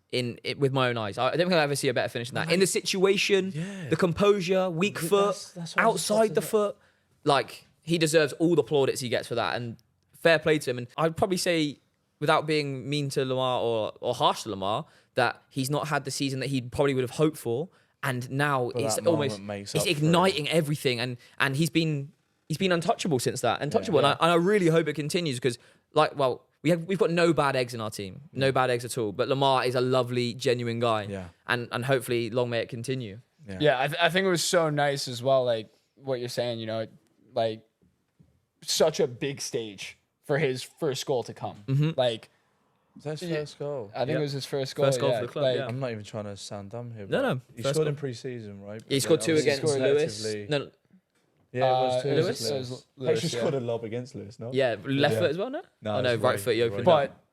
with my own eyes. I don't think I'll ever see a better finish than that. In the situation, the composure, weak foot, that's outside the foot. Like, he deserves all the plaudits he gets for that. And fair play to him. And I'd probably say, without being mean to Lamar or harsh to Lamar, that he's not had the season that he probably would have hoped for, and now it's almost igniting everything, and he's been untouchable since that, untouchable, and I really hope it continues because we've got no bad eggs in our team, no bad eggs at all, but Lamar is a lovely, genuine guy, and hopefully long may it continue. I think it was so nice as well, like what you're saying, like such a big stage for his first goal to come. Like, That's his first goal. I think it was his first goal. First goal for the club, Like, yeah. I'm not even trying to sound dumb here. No, but no, He first scored goal. in pre-season, right? He But scored then 2 obviously against Lewis. collectively- No, Yeah, it was 2 Lewis? against It was Lewis. Lewis, Actually yeah. scored a lob against Lewis, no? yeah, left foot as well, no? No, Oh, no, it's right foot, he right. opened it but up.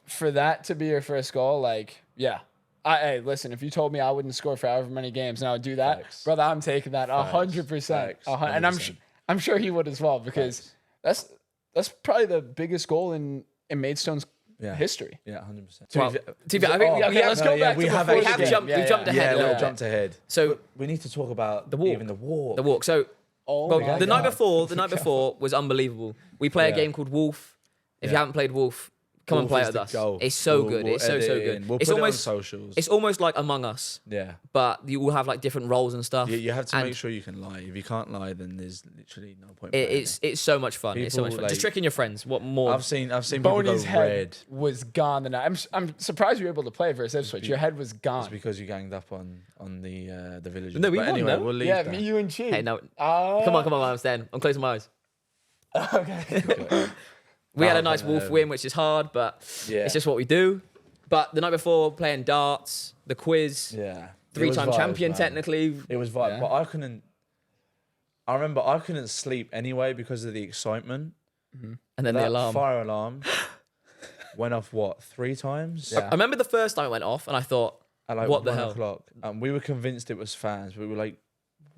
for that to be your first goal, like, yeah. Hey, listen, if you told me I wouldn't score for however many games and I would do that, Facts. brother, I'm taking that Facts. 100%. Facts. And 100%. I'm sure he would as well, because that's probably the biggest goal in Maidstone's history. Yeah, 100%. Well, To to be- I think, okay, let's go back we to have before we the have game. jumped, Yeah, we've jumped yeah. ahead a Yeah, little we bit. jumped ahead. So We need to talk about The walk. even the walk. the walk. So Oh well, my the night God. before was unbelievable. We play a Yeah. game called Wolf. If you Yeah. haven't played Wolf, come and Wolf play is it with the us. goal. It's so We'll- good. we'll It's so edit so it good. in. We'll It's put almost it on socials. it's almost like Among Us, Yeah. but you will have like different roles and stuff. You have to And make sure you can lie. If you can't lie, then there's literally no point. it's so much fun. It's so much People, fun. Just like- tricking your friends. What more? I've seen people go Boney's head red. was gone the night. I'm surprised you were able to play versus Ipswich. Your head was It's gone. because you ganged up on the villagers. No, we But won, anyway, no? we'll leave Yeah, that. me, you, and Chi. Hey, no. Uh, Come on, I'm staying. I'm closing my eyes. Okay. We had a Oh, nice Wolf win, which is hard, but Yeah. it's just what we do. But the night before, playing darts, the quiz, Yeah. It 3-time was vibes, champion man. technically. It was vibe, Yeah. but I couldn't. I remember I couldn't sleep anyway because of the excitement. And then That the alarm. fire alarm went off 3 times? Yeah. I remember the first time it went off, and I thought, At like what the 1 hell? o'clock. And we were convinced it was fans. We were like,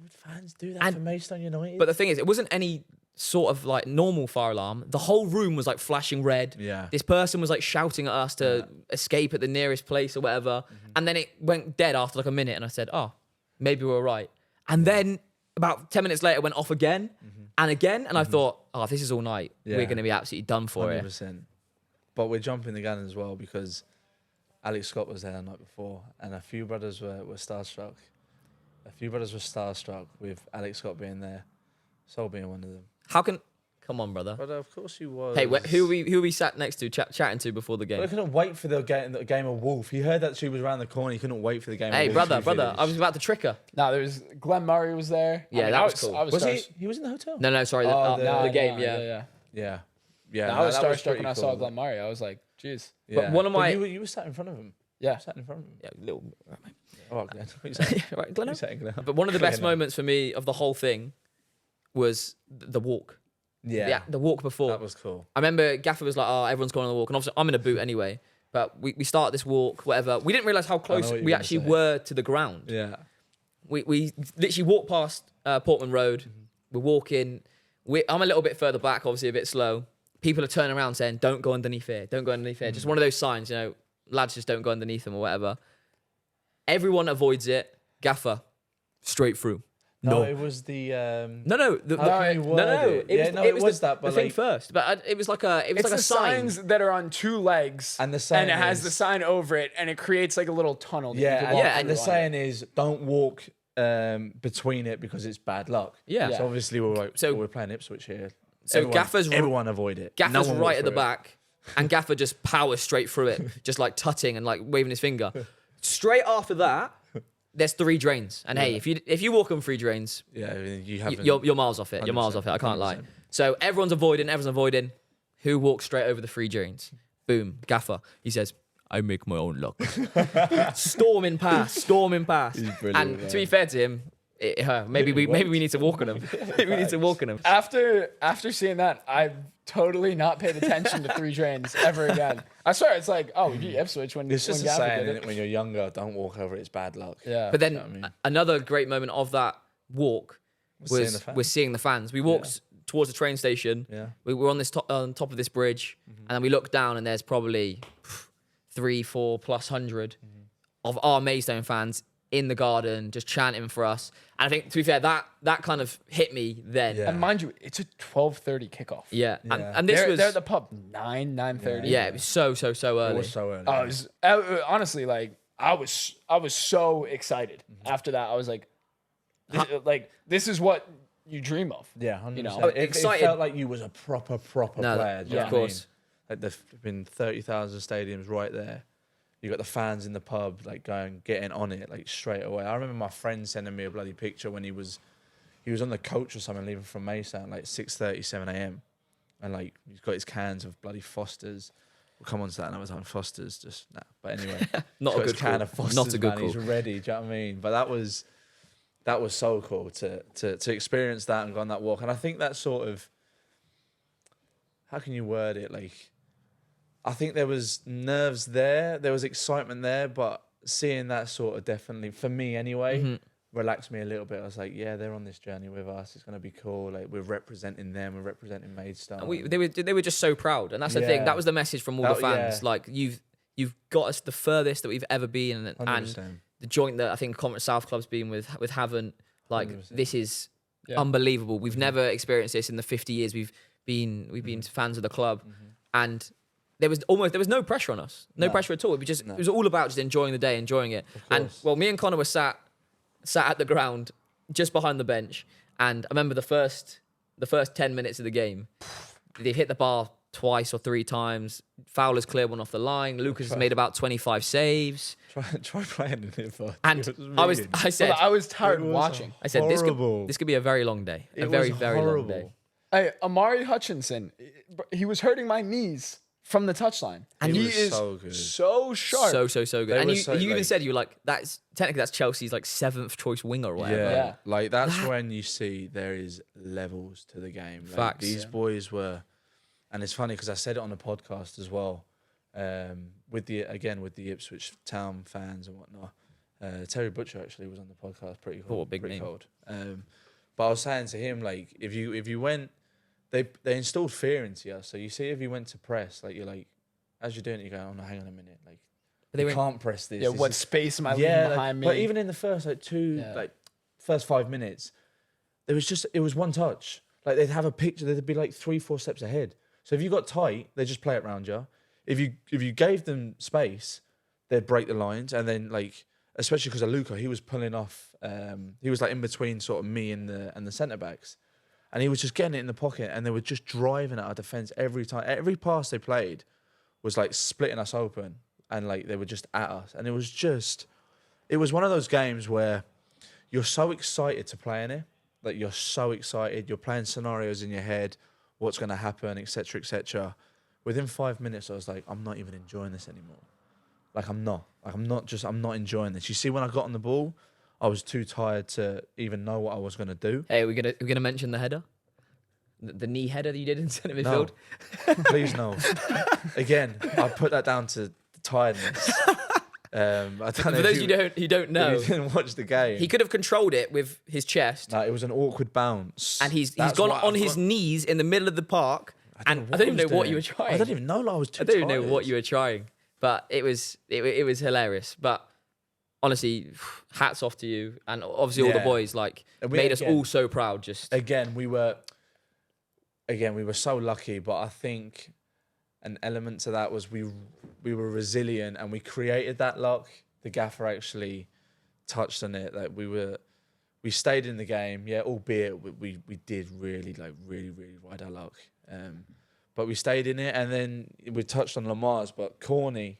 would fans do that And- for Maidstone United? but the thing is, it wasn't any sort of like normal fire alarm. The whole room was like flashing red. Yeah. This person was like shouting at us to escape at the nearest place or whatever. And then it went dead after like a minute, and I said, oh, maybe we're all right. And then about 10 minutes later, it went off again and again. And I thought, oh, if this is all night, Yeah. we're going to be absolutely done for it. 100%. But we're jumping the gun as well because Alex Scott was there the night before, and a few brothers were starstruck. A few brothers were starstruck with Alex Scott being there, Sol being one of them. How can... Come on, brother. But of course he was. Hey, who are we sat next to, chatting to before the But I game? couldn't wait for the game of Wolf. He heard that she was around the corner. He couldn't wait for the game Hey, of Wolf. brother, I was about to trick her. No, there was Glenn Murray was there. Yeah, I mean, that I was cool. I was Was he? starstruck. He was in the hotel? No, sorry, Oh, the game, yeah. yeah. Yeah. Yeah. No, no, I was that starstruck pretty when I saw cool. Glenn Murray. I was like, jeez. Yeah. one of my- You were sat in front of him. Yeah. Sat in front of him. Yeah, little... Oh, Glenn. What are you saying? right, Glenn? What are you saying, Glenn? But one of the best Glenn. moments for me of the whole thing was the walk. Yeah. The walk before. That was cool. I remember Gaffer was like, oh, everyone's going on the walk. And obviously, I'm in a boot anyway. But we start this walk, whatever. We didn't realise how close what you're we gonna actually say. were to the ground. Yeah. We literally walked past Portman Road. We're walking. I'm a little bit further back, obviously a bit slow. People are turning around saying, don't go underneath here. Don't go underneath here. Just one of those signs, lads just don't go underneath them or whatever. Everyone avoids it. Gaffer, straight through. No, it was the. No. It was that, but the thing like- first. But it was like a It's like the a sign. signs that are on 2 legs, And the sign and it has is- the sign over it, and it creates like a little tunnel. That you Yeah, can and, walk and the through on saying it. is, don't walk between it because it's bad luck. Yeah. So obviously we're like, So- we're playing Ipswich here. So everyone avoid it. Gaffer's No one walk right at the through it. back, and Gaffer just powers straight through it, just like tutting and like waving his finger. Straight after that, there's 3 drains, and hey, if you walk on 3 drains, Yeah, you haven't. you're miles off it. You're miles off it. I can't lie. So everyone's avoiding. Who walks straight over the 3 drains? Boom, Gaffer. He says, I make my own luck. storming past. brilliant, And to be fair to him, it hurt. Maybe we need to walk on him. Maybe we need to walk on him. After seeing that, I've totally not paid attention to 3 drains ever again. I swear, it's like, oh, we beat Ipswich when It's just when a Gaffer saying, did isn't it? When you're younger, don't walk over it. It's bad luck. Yeah. But then You know what I mean? another great moment of that walk seeing the fans. was seeing the fans. We walked towards the train station. Yeah. We were on top of this bridge, and then we looked down, and there's probably 300+ of our Maidstone fans in the garden just chanting for us. And I think, to be fair, that kind of hit me then. Yeah. And mind you, it's a 12:30 kickoff. Yeah. Yeah. And this was They're at the pub 9:30. yeah, it was so It early. was so early. Oh, it was, honestly, like I was so excited after that. I was like, this is what you dream of. Yeah, 100%. You know, it excited. felt like you was a proper No, player. do you yeah, know of what I mean? course. Like there's been 30,000 stadiums right there. You got the fans in the pub like getting on it like straight away. I remember my friend sending me a bloody picture when he was on the coach or something leaving from Maidstone like 6:30, 7 a.m. and like he's got his cans of bloody Fosters. We'll come on to that another time. Fosters, just nah. But anyway, Not a good can call. of Fosters, Not a good man. call. He's ready. Do you know what I mean? But that was so cool to experience that and go on that walk. And I think that sort of, how can you word it? Like, I think there was nerves there, there was excitement there, but seeing that sort of definitely, for me anyway, relaxed me a little bit. I was like, yeah, they're on this journey with us. It's going to be cool. Like, we're representing them. We're representing Maidstone. And they were just so proud. And that's the thing. That was the message from all the fans. Yeah. Like, you've got us the furthest that we've ever been. And 100%. the joint that I think Conference South Club's been with Havant, like 100%. this is unbelievable. We've never experienced this in the 50 years we've been fans of the club, and there was no pressure on us, no pressure at all. It was all about just enjoying the day, enjoying it. And well, me and Connor were sat at the ground just behind the bench, and I remember the first 10 minutes of the game, they've hit the bar twice or three times. Fowler's cleared one off the line. Lucas has made about 25 saves. Try playing in it for. And I said, I was tired watching. I said this horrible. could be a very long day. A It very, was very long horrible. day. Hey, Amari Hutchinson, he was hurting my knees from the touchline. And he was is so good. so sharp. So good. They And were you so, even like- said you were like, that's Chelsea's like 7th choice winger or whatever. Yeah. Yeah. Like that's when you see there is levels to the game. Like, Facts. These boys were, and it's funny because I said it on the podcast as well, with the Ipswich Town fans and whatnot. Terry Butcher actually was on the podcast. Pretty cool. Oh, big pretty name. cold. But I was saying to him, like, if you went, they installed fear into you. So you see, if you went to press, like you're like, as you're doing it, you go, oh no, hang on a minute, like But they you went- can't press this. Yeah, This what is- space am I leaving behind me? But even in the first first 5 minutes, it was one touch. Like they'd have a picture, they'd be like 3-4 steps ahead. So if you got tight, they just play it round you. If you gave them space, they'd break the lines, and then like especially because of Luca, he was pulling off. He was like in between sort of me and the centre backs, and he was just getting it in the pocket, and they were just driving at our defence every time. Every pass they played was like splitting us open, and like they were just at us, and it was one of those games where you're so excited to play in it. Like you're so excited, you're playing scenarios in your head, what's going to happen, etc., etc. Within 5 minutes, I was like, I'm not even enjoying this anymore. Like I'm not enjoying this. You see, when I got on the ball, I was too tired to even know what I was going to do. Hey, we're gonna mention the header, the knee header that you did in centre midfield. No. Please no. Again, I put that down to tiredness. I don't know For if those who don't know, if you didn't watch the game. he could have controlled it with his chest, No, it was an awkward bounce, and he's That's gone what on I've his got- knees in the middle of the park. And I I don't even know was what you were doing. trying. I don't even know. Like, I was too I don't even know tired. what you were trying, but it was hilarious. But honestly, hats off to you, and obviously all the Yeah. boys like And we- made us again- all so proud. Just Again, we were so lucky, but I think an element to that was we were resilient and we created that luck. The gaffer actually touched on it. Like we stayed in the game, yeah, albeit we did really ride our luck. But we stayed in it, and then we touched on Lamar's, but corny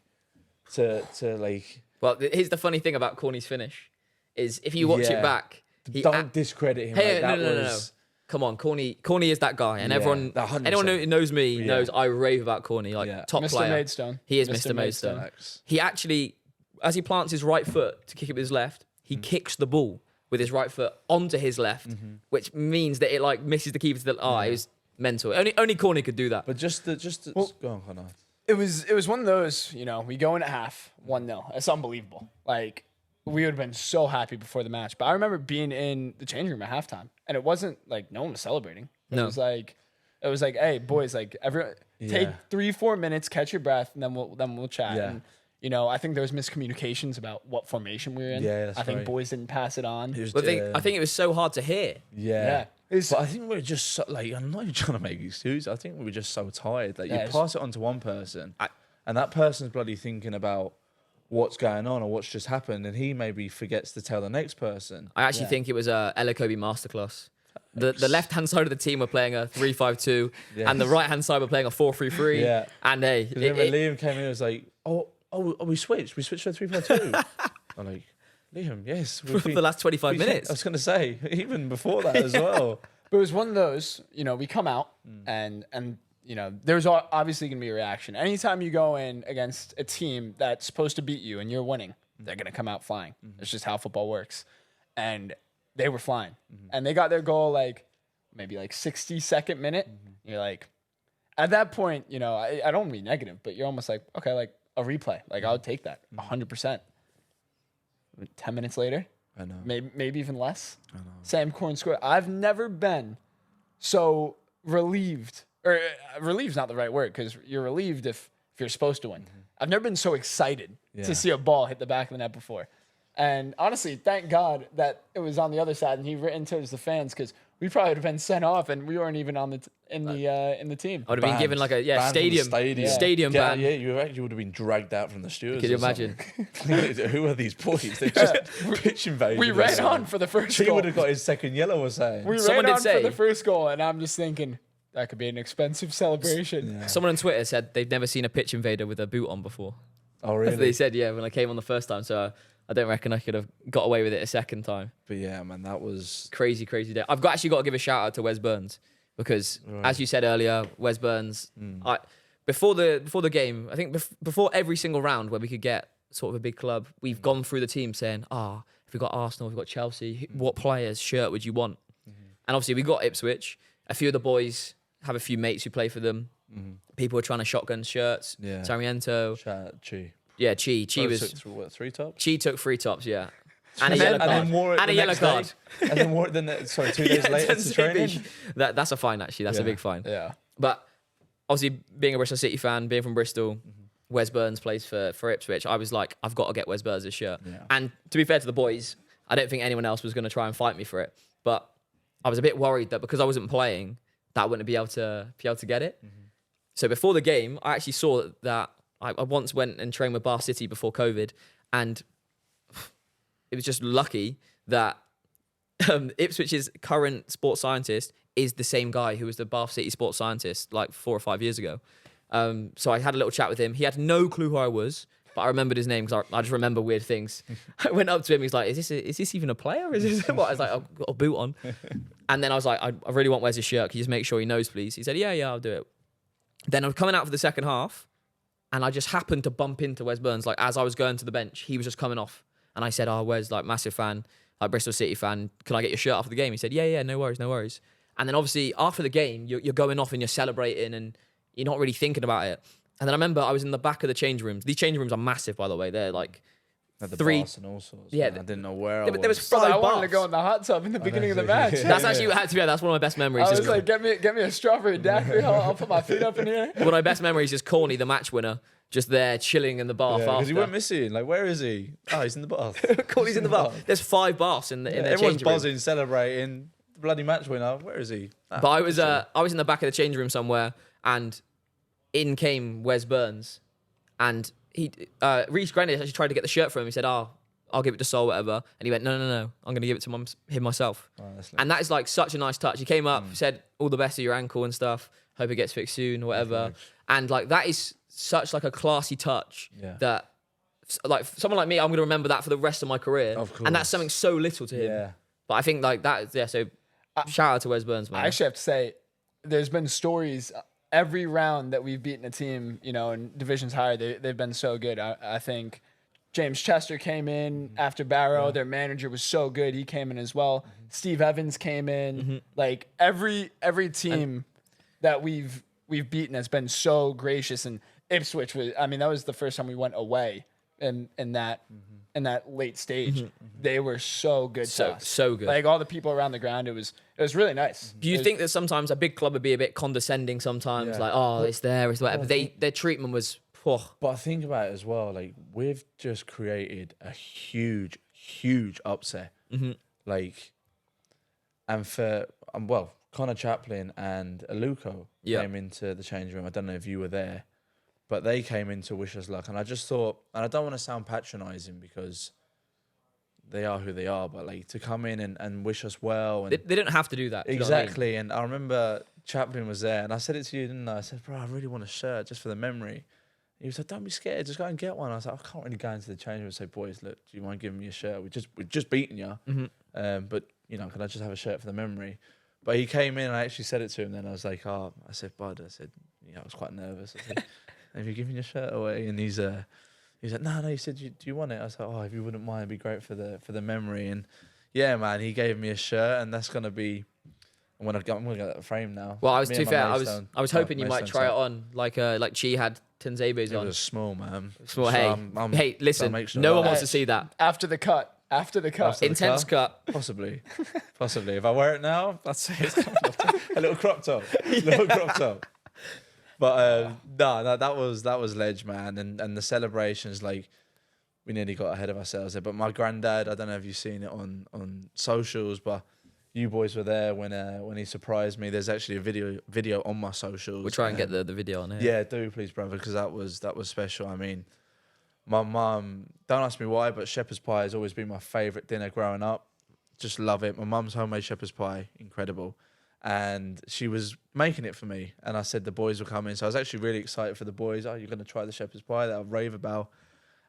to like. well, here's the funny thing about Corny's finish is if you watch Yeah. it back, he Don't discredit him. Hey, like, no, that no. was, Come on, Corny is that guy, and Yeah, everyone 100%. who knows me Yeah. knows I rave about Corny, like Yeah. top Mr. player. Maidstone. He is Mr. Mr. Maidstone. Facts. He actually, as he plants his right foot to kick it with his left, he kicks the ball with his right foot onto his left, which means that it like misses the keeper to the eye. It was mental. Only Corny could do that. But just go on, Connor. It was one of those, we go in at half, 1-0. It's unbelievable. Like, we would have been so happy before the match. But I remember being in the changing room at halftime, and it wasn't like no one was celebrating. It No. was like, hey, boys, like take Yeah. 3-4 minutes, catch your breath, and then we'll chat. Yeah. And, I think there was miscommunications about what formation we were in. Yeah, that's I think right. boys didn't pass it on. It was, But I think it was so hard to hear. yeah. It's- But I think we're just so, like, I'm not even trying to make excuses. I think we were just so tired. Like, Yeah, you it's- pass it on to one person, and that person's bloody thinking about what's going on or what's just happened, and he maybe forgets to tell the next person. I actually think it was a Ella Kobe masterclass. The left hand side of the team were playing a 3-5-2, Yes. and the right hand side were playing a 4-3-3. Yeah. And hey, Because remember Liam came in and was like, oh, we switched. We switched to a 3-5-2. I'm like, Liam, yes. for the last 25 minutes. I was going to say, even before that as well. But it was one of those, we come out and there's obviously going to be a reaction. Anytime you go in against a team that's supposed to beat you and you're winning, they're going to come out flying. It's just how football works. And they were flying. And they got their goal maybe 62nd minute. You're like, at that point, I don't want to be negative, but you're almost like, okay, a replay. I would take that 100%. 10 minutes later, I know. Maybe even less. I know. Sam Corn scored. I've never been so relieved, or relieved's not the right word because you're relieved if you're supposed to win. I've never been so excited to see a ball hit the back of the net before. And honestly, thank God that it was on the other side and he written towards the fans because we probably would have been sent off and we weren't even in the team. I would have been given stadium ban. Yeah, you would have been dragged out from the stewards. Could you imagine? Who are these boys? They're just pitch invaders. We ran on for the first goal. He would have got his second yellow, was saying. We ran on for the first goal and I'm just thinking, that could be an expensive celebration. Yeah. Someone on Twitter said they've never seen a pitch invader with a boot on before. Oh, really? They said, when I came on the first time. So I don't reckon I could have got away with it a second time. But yeah, man, that was... Crazy day. I've actually got to give a shout out to Wes Burns because, as you said earlier, Wes Burns, before the game, I think before every single round where we could get sort of a big club, we've gone through the team saying, if we've got Arsenal, if we've got Chelsea, what players' shirt would you want? And obviously we got Ipswich. A few of the boys have a few mates who play for them. People are trying to shotgun shirts. Yeah. Sarmiento. Chi. Yeah, Chi. Chi was... Took 3 tops? Chi took 3 tops, yeah. And a yellow card. And then wore it and a yellow card. And then wore it 2 days later to training. That's a fine, actually. That's a big fine. Yeah. But obviously, being a Bristol City fan, being from Bristol, Wes Burns plays for Ipswich. I was like, I've got to get Wes Burns' shirt. Yeah. And to be fair to the boys, I don't think anyone else was going to try and fight me for it. But I was a bit worried that because I wasn't playing, that I wouldn't be able to get it. So before the game, I actually saw that I once went and trained with Bath City before COVID, and it was just lucky that Ipswich's current sports scientist is the same guy who was the Bath City sports scientist 4 or 5 years ago. So I had a little chat with him. He had no clue who I was, but I remembered his name because I just remember weird things. I went up to him. He's like, "Is this even a player? Is this what?" I was like, "I've got a boot on." And then I was like, "I really want Wes' shirt. Can you just make sure he knows, please?" He said, "Yeah, I'll do it." Then I was coming out for the second half, and I just happened to bump into Wes Burns. As I was going to the bench, he was just coming off. And I said, Wes, massive fan, Bristol City fan. Can I get your shirt after the game? He said, yeah, no worries. And then obviously after the game, you're going off and you're celebrating and you're not really thinking about it. And then I remember I was in the back of the change rooms. These change rooms are massive, by the way. They're at the 3 bars and all sorts. Yeah, man. I didn't know where I was. There was 5 I wanted to bars. go in the hot tub in the beginning of the match. That's actually that's one of my best memories. I was like, get me a strawberry daiquiri. I'll put my feet up in here. One of my best memories is Corny, the match winner, just there chilling in the bath after. Because he went missing. Where is he? Oh, he's in the bath. Corny's in the bath. There's 5 baths in their everyone's change room. buzzing, celebrating. The bloody match winner. Where is he? But I was in the back of the change room somewhere, and in came Wes Burns, and he Reece Granddad actually tried to get the shirt from him. He said, I'll give it to Sol, whatever. And he went, no, I'm going to give it to him myself. Oh, and that is such a nice touch. He came up, said, all the best of your ankle and stuff. Hope it gets fixed soon or whatever. And that is such a classy touch that someone like me, I'm going to remember that for the rest of my career. Of course. And that's something so little to him. Yeah. But I think that, so shout out to Wes Burns, man. I actually have to say, there's been stories every round that we've beaten a team, in divisions higher, they've been so good. I think James Chester came in after Barrow. Their manager was so good. He came in as well. Steve Evans came in. Every team that we've beaten has been so gracious. And Ipswich that was the first time we went away in that late stage. They were so good to us. So good. All the people around the ground, it was really nice. Do you think that sometimes a big club would be a bit condescending sometimes? It's there, it's whatever. Their treatment was... But I think about it as well, we've just created a huge, huge upset. And for, Connor Chaplin and Aluko came into the change room. I don't know if you were there, but they came in to wish us luck. And I just thought, and I don't want to sound patronising because they are who they are, but to come in and wish us well. And they don't have to do that. Exactly. You know what I mean? And I remember Chaplin was there and I said it to you, didn't I? I said, bro, I really want a shirt just for the memory. He was like, don't be scared, just go and get one. I was like, I can't really go into the change room and say, boys, look, do you mind giving me a shirt? We've just beaten you. But, can I just have a shirt for the memory? But he came in and I actually said it to him then. I was like, I said, bud, I was quite nervous. I said, have you given your shirt away? And he's like, no, he said, do you want it? I was like, if you wouldn't mind, it'd be great for the memory. And yeah, man, he gave me a shirt, and that's gonna be I'm gonna get that frame now. Well, I was too fair. I was hoping you might try it on like Chi had Tanzebe's on. It was small, man. Small. Hey, hey, listen. No one wants to see that. After the cut. Intense cut. Possibly. If I wear it now, that's it. A little crop top. But no, that was ledge, man. And the celebrations, like, we nearly got ahead of ourselves there. But my granddad, I don't know if you've seen it on socials, but you boys were there when he surprised me. There's actually a video on my socials. We'll try and get the video on here. Yeah, do please, brother, because that was special. I mean, my mum, don't ask me why, but shepherd's pie has always been my favourite dinner growing up. Just love it. My mum's homemade shepherd's pie, incredible. And she was making it for me. And I said the boys were coming. So I was actually really excited for the boys. Oh, you're going to try the shepherd's pie that I rave about.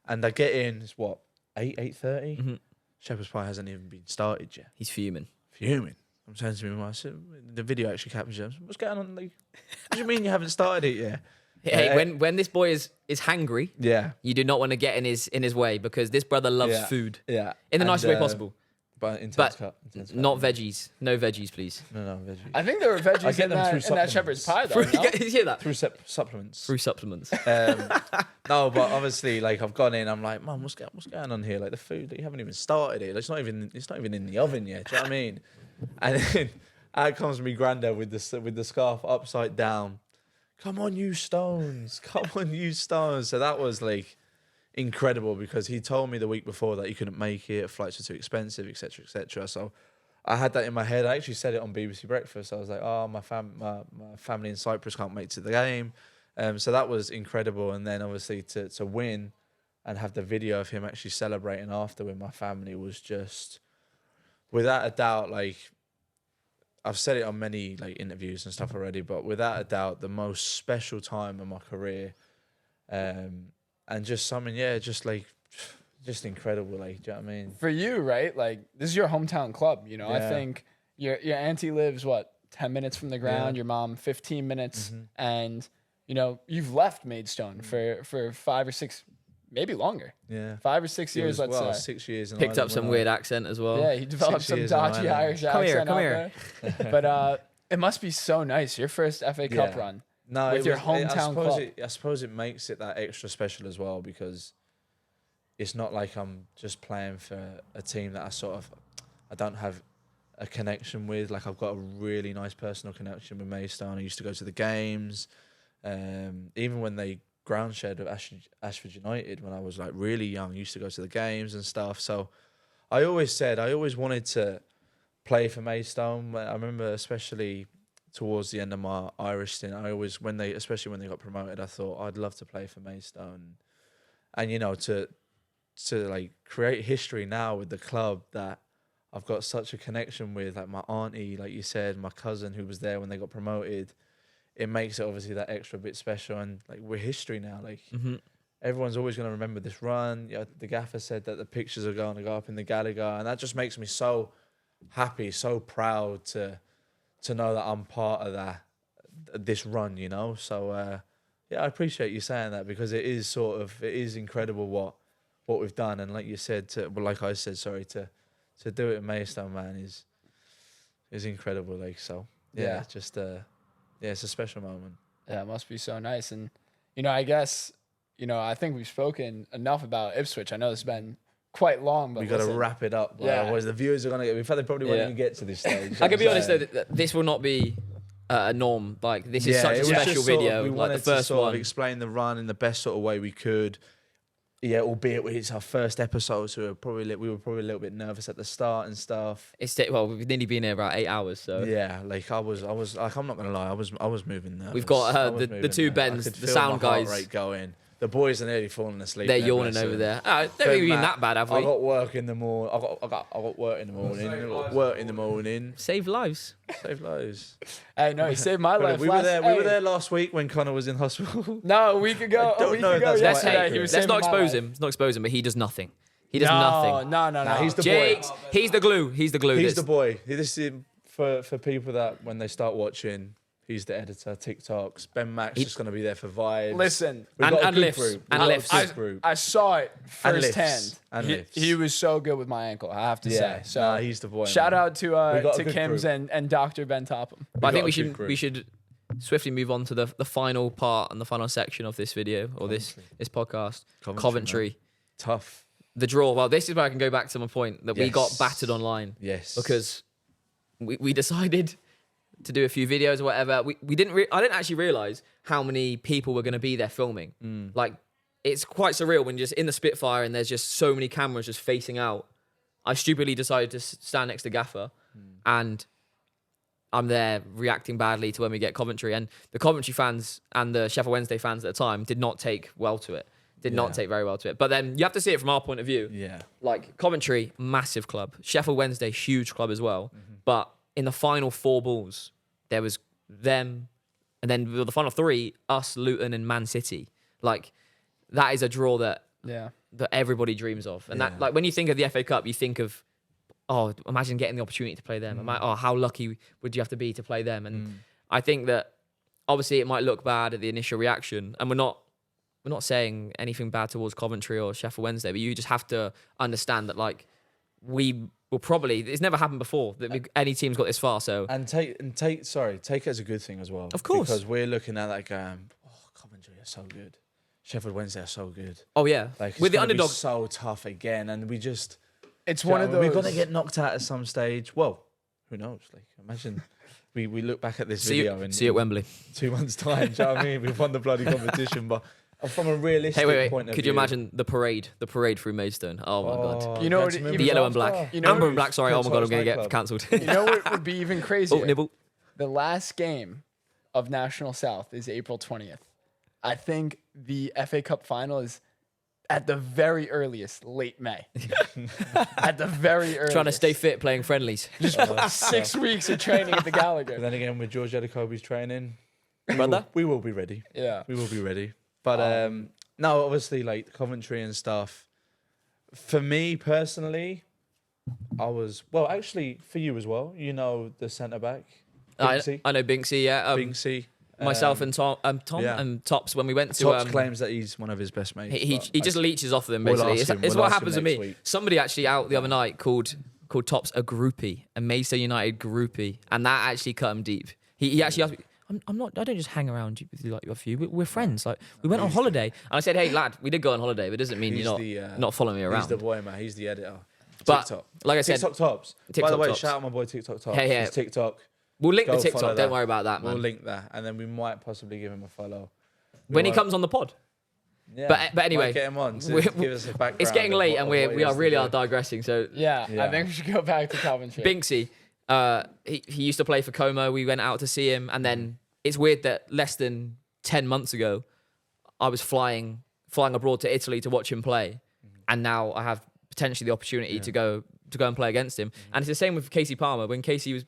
And I get in, it's what, 8:30? Mm-hmm. Shepherd's pie hasn't even been started yet. He's fuming. I'm saying to him, I said, the video actually captures him. What's going on? Like, what do you mean you haven't started it yet? Hey, when this boy is hangry, yeah, you do not want to get in his way, because this brother loves food. Yeah. In the nicest way possible. But intense cut. Not veggies. No veggies, please. No veggies. I think there were veggies in that shepherd's pie, though. You hear that? Through supplements. Through supplements. No, but obviously, like, I've gone in. I'm like, Mum, what's going on here? Like, the food, you haven't even started it. Like, it's not even in the oven yet. Do you know what I mean? And then out comes me granddad with the scarf upside down. Come on, you stones. So that was like incredible, because he told me the week before that he couldn't make it, flights were too expensive, etc., etc. So I had that in my head. I actually said it on BBC Breakfast. I was like, my family in Cyprus can't make it to the game. So that was incredible. And then obviously to win and have the video of him actually celebrating after with my family was just, without a doubt, like, I've said it on many like interviews and stuff already, but without a doubt, the most special time in my career. And just something, just incredible. Like, do you know what I mean? For you, right? Like, this is your hometown club. You know, I think your auntie lives 10 minutes from the ground. Your mom 15 minutes, and you know you've left Maidstone for 5 or 6, maybe longer. Yeah, 5 or 6 years. Let's say 6 years. Picked up some weird accent as well. Yeah, he developed some dodgy Irish accent. Come here. But it must be so nice. Your first FA Cup run. No, with your hometown club. I suppose it makes it that extra special as well, because it's not like I'm just playing for a team that I don't have a connection with. Like, I've got a really nice personal connection with Maidstone. I used to go to the games, even when they ground shared with Ipswich United when I was like really young. I used to go to the games and stuff. So I always wanted to play for Maidstone. I remember, especially towards the end of my Irish stint, especially when they got promoted, I thought I'd love to play for Maidstone, and you know, to like create history now with the club that I've got such a connection with, like my auntie, like you said, my cousin who was there when they got promoted. It makes it obviously that extra bit special, and like we're history now. Like everyone's always going to remember this run. You know, the gaffer said that the pictures are going to go up in the Gallagher, and that just makes me so happy, so proud to know that I'm part of this run, you know. So I appreciate you saying that, because it is incredible what we've done, and like you said, to do it in Maidstone, man, is incredible. Like, so it's a special moment. Yeah, it must be so nice. And you know, I guess, you know, I think we've spoken enough about Ipswich. I know it's been quite long, but we got to wrap it up. Otherwise, the viewers are going to get. They probably won't even get to this stage. I can be honest though, that this will not be a norm. Like, this is such a special video. We like wanted the first to one. Explain the run in the best sort of way we could. Yeah, albeit it's our first episode, so we were probably a little bit nervous at the start and stuff. We've nearly been here about 8 hours, so yeah. Like I was like, I'm not gonna lie, I was moving nervous. We've got the two Bens, the sound guys. Rate going. The boys are nearly falling asleep. They're yawning over there. They're not even that bad, have we? I got work in the morning. I got work in the morning. I got work in the morning. Save lives. Save lives. Hey, no, you saved my life. We were there last week when Connor was in hospital. No, a week ago. Let's not expose him. Let's not expose him. But he does nothing. He does nothing. No. He's the Jakes, boy. he's the glue. He's the glue. He's the boy. This is for people that when they start watching, he's the editor, TikToks. Ben Mack's just going to be there for vibes. Listen, We've got a and good lifts. group. And We've got a lifts. good group. I saw it And lifts. firsthand. And lifts. He was so good with my ankle, I have to say. So nah, he's the boy. shout man. out to got a good Kim's group. and Dr. Ben Topham. But I think got a good we should swiftly move on to the final part and the final section of this video or this podcast. Coventry. Tough. The draw. Well, this is where I can go back to my point that we got Yes. battered online. Yes. Because we decided to do a few videos or whatever. I didn't actually realize how many people were going to be there filming. Like, it's quite surreal when you're just in the Spitfire and there's just so many cameras just facing out. I stupidly decided to stand next to Gaffer and I'm there reacting badly to when we get Coventry. And the Coventry fans and the Sheffield Wednesday fans at the time did not take well to it. Did not take very well to it. But then you have to see it from our point of view. Yeah. Like, Coventry, massive club. Sheffield Wednesday, huge club as well. But in the final 4 balls, there was them, and then the final 3, us, Luton, and Man City. Like, that is a draw that everybody dreams of. And that, like, when you think of the FA Cup, you think of, oh, imagine getting the opportunity to play them. Oh, how lucky would you have to be to play them? And I think that obviously it might look bad at the initial reaction, and we're not saying anything bad towards Coventry or Sheffield Wednesday, but you just have to understand that, like, we will probably, it's never happened before that any team's got this far. So take it as a good thing as well. Of course. Because we're looking at that going, oh, Coventry are so good. Sheffield Wednesday are so good. oh yeah, Like, with the gonna be underdog. so tough again, and we just It's one of those. we're gonna get knocked out at some stage. Well, who knows? Like, imagine we look back at this See video in you at Wembley. 2 months' time. Do you know what I mean? We've won the bloody competition, but from a realistic Hey, wait. point of Could view, you imagine the parade through Maidstone? Oh my god. You know that's what- moving The yellow and faster. black. You know Amber what- and black, sorry. Oh my god, I'm going to get Nightclub. cancelled. You know what would be even crazier? Oh, nibble. The last game of National South is April 20th. I think the FA Cup final is at the very earliest, late May. At the very earliest. Trying to stay fit, playing friendlies. Just 6 weeks of training at the But Gallagher. then again, with George Edekobe's training, Brother? we will be ready. Yeah. We will be ready. But no, obviously, like Coventry and stuff. For me personally, actually for you as well. You know the centre back, Binksy. I know Binksy, yeah. Binksy. Myself and Tom yeah. and Tops, when we went to... Tops claims that he's one of his best mates. He just leeches off of them, We'll basically. ask him. It's We'll what ask him happens with next me. week. Somebody actually out the other night called Tops a groupie, a Maidstone United groupie, and that actually cut him deep. He actually asked me, I don't just hang around with you like a few. We're friends. Like, we went on holiday, and I said, hey lad, we did go on holiday, but it doesn't mean He's you're not following me around. He's the boy, man. He's the editor. But TikTok. like I said, TikTok Tops. By TikTok the way, Tops. shout out my boy TikTok Tops. Hey, yeah. His TikTok. we'll link the Go follow TikTok. that. Don't worry about that, man. We'll link that, and then we might possibly give him a follow. When he comes on the pod. Yeah. But anyway, Might get him on to we're- give us a background. It's getting of late, what- and of what he we has are to really do. are digressing. So Yeah, Yeah. I think we should go back to Coventry. Binksy, he used to play for Como. We went out to see him, and then it's weird that less than 10 months ago, I was flying abroad to Italy to watch him play, and now I have potentially the opportunity to go and play against him. And it's the same with Casey Palmer. When Casey was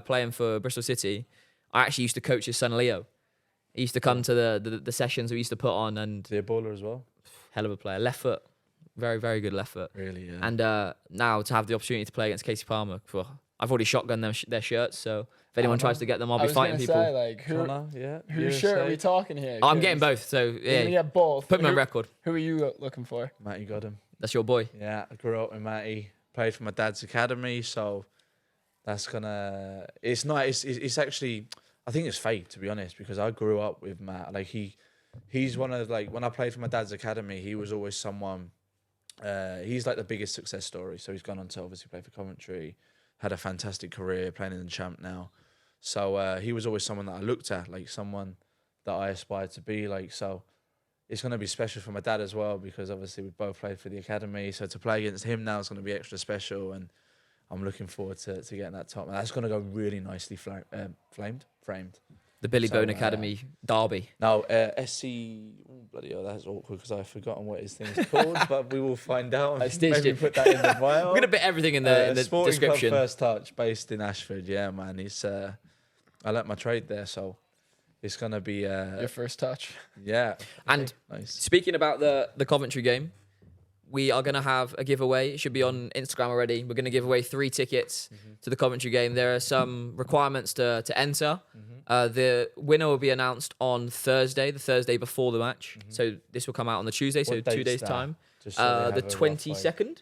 playing for Bristol City, I actually used to coach his son Leo. He used to come to the sessions we used to put on, and Is he a baller as well? hell of a player, left foot, very very good left foot. Really, yeah. And now to have the opportunity to play against Casey Palmer, I've already shotgunned their shirts. So if anyone tries to get them, I'll I be was fighting gonna people. say, like, Connor, yeah. whose shirt are we talking here? I'm getting both. So You're gonna yeah, get both. put me on Who- record. Who are you looking for? Matty got him. That's your boy. Yeah, I grew up with Matty. Played for my dad's academy, so that's gonna. It's not. It's actually. I think it's fate, to be honest, because I grew up with Matt. Like he's one of, like, when I played for my dad's academy, he was always someone. He's like the biggest success story. So he's gone on to obviously play for Coventry, had a fantastic career playing in the Champ now. So he was always someone that I looked at, like someone that I aspired to be like. So it's going to be special for my dad as well, because obviously we both played for the academy. So to play against him now is going to be extra special, and I'm looking forward to getting that top. And that's going to go really nicely framed. The Billy So, Bone Academy derby. Now, SC, bloody hell, that's awkward because I've forgotten what his thing's called, but we will find out. I stitched Maybe it. put that in the bio. We're gonna put everything in the Sporting description. Club First Touch, based in Ashford. Yeah, man, it's I let my trade there, so it's gonna be Your first touch. yeah. And Nice. speaking about the Coventry game, we are going to have a giveaway. It should be on Instagram already. We're going to give away 3 tickets to the Coventry game. There are some requirements to enter. The winner will be announced on Thursday, the Thursday before the match. So this will come out on the Tuesday, so 2 days' time. Just so the 22nd.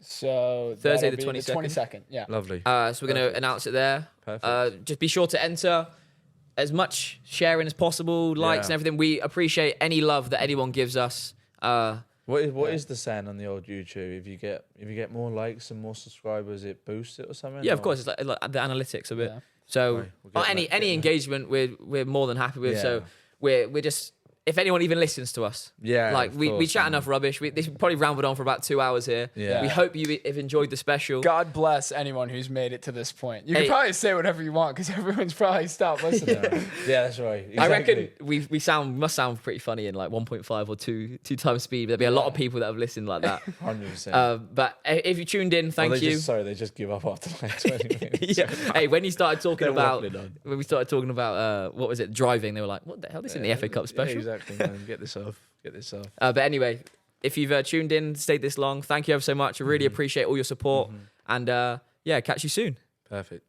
So Thursday the that'll be 22nd. Yeah. Lovely. So we're going to announce it there. Perfect. Just be sure to enter as much sharing as possible, likes and everything. We appreciate any love that anyone gives us. What is the saying on the old YouTube? If you get more likes and more subscribers, it boosts it or something? Yeah, of course. It's like the analytics of it. Yeah. So any engagement, we're more than happy with. So we're just, if anyone even listens to us, like we chat enough rubbish. This probably rambled on for about 2 hours here. Yeah. We hope you have enjoyed the special. God bless anyone who's made it to this point. You can probably say whatever you want because everyone's probably stopped listening. Yeah, that's right. Exactly. I reckon we must sound pretty funny in like 1.5 or 2 times speed. There'll be a lot of people that have listened like that. 100%. But if you tuned in, thank you. They just give up after like 20 minutes. Yeah. Hey, when you started talking They're about waffling on. what was it, driving, they were like, what the hell? This isn't the FA Cup special. Yeah, exactly, man. Get this off. But anyway, if you've tuned in, stayed this long, thank you ever so much. I really appreciate all your support. And catch you soon. Perfect.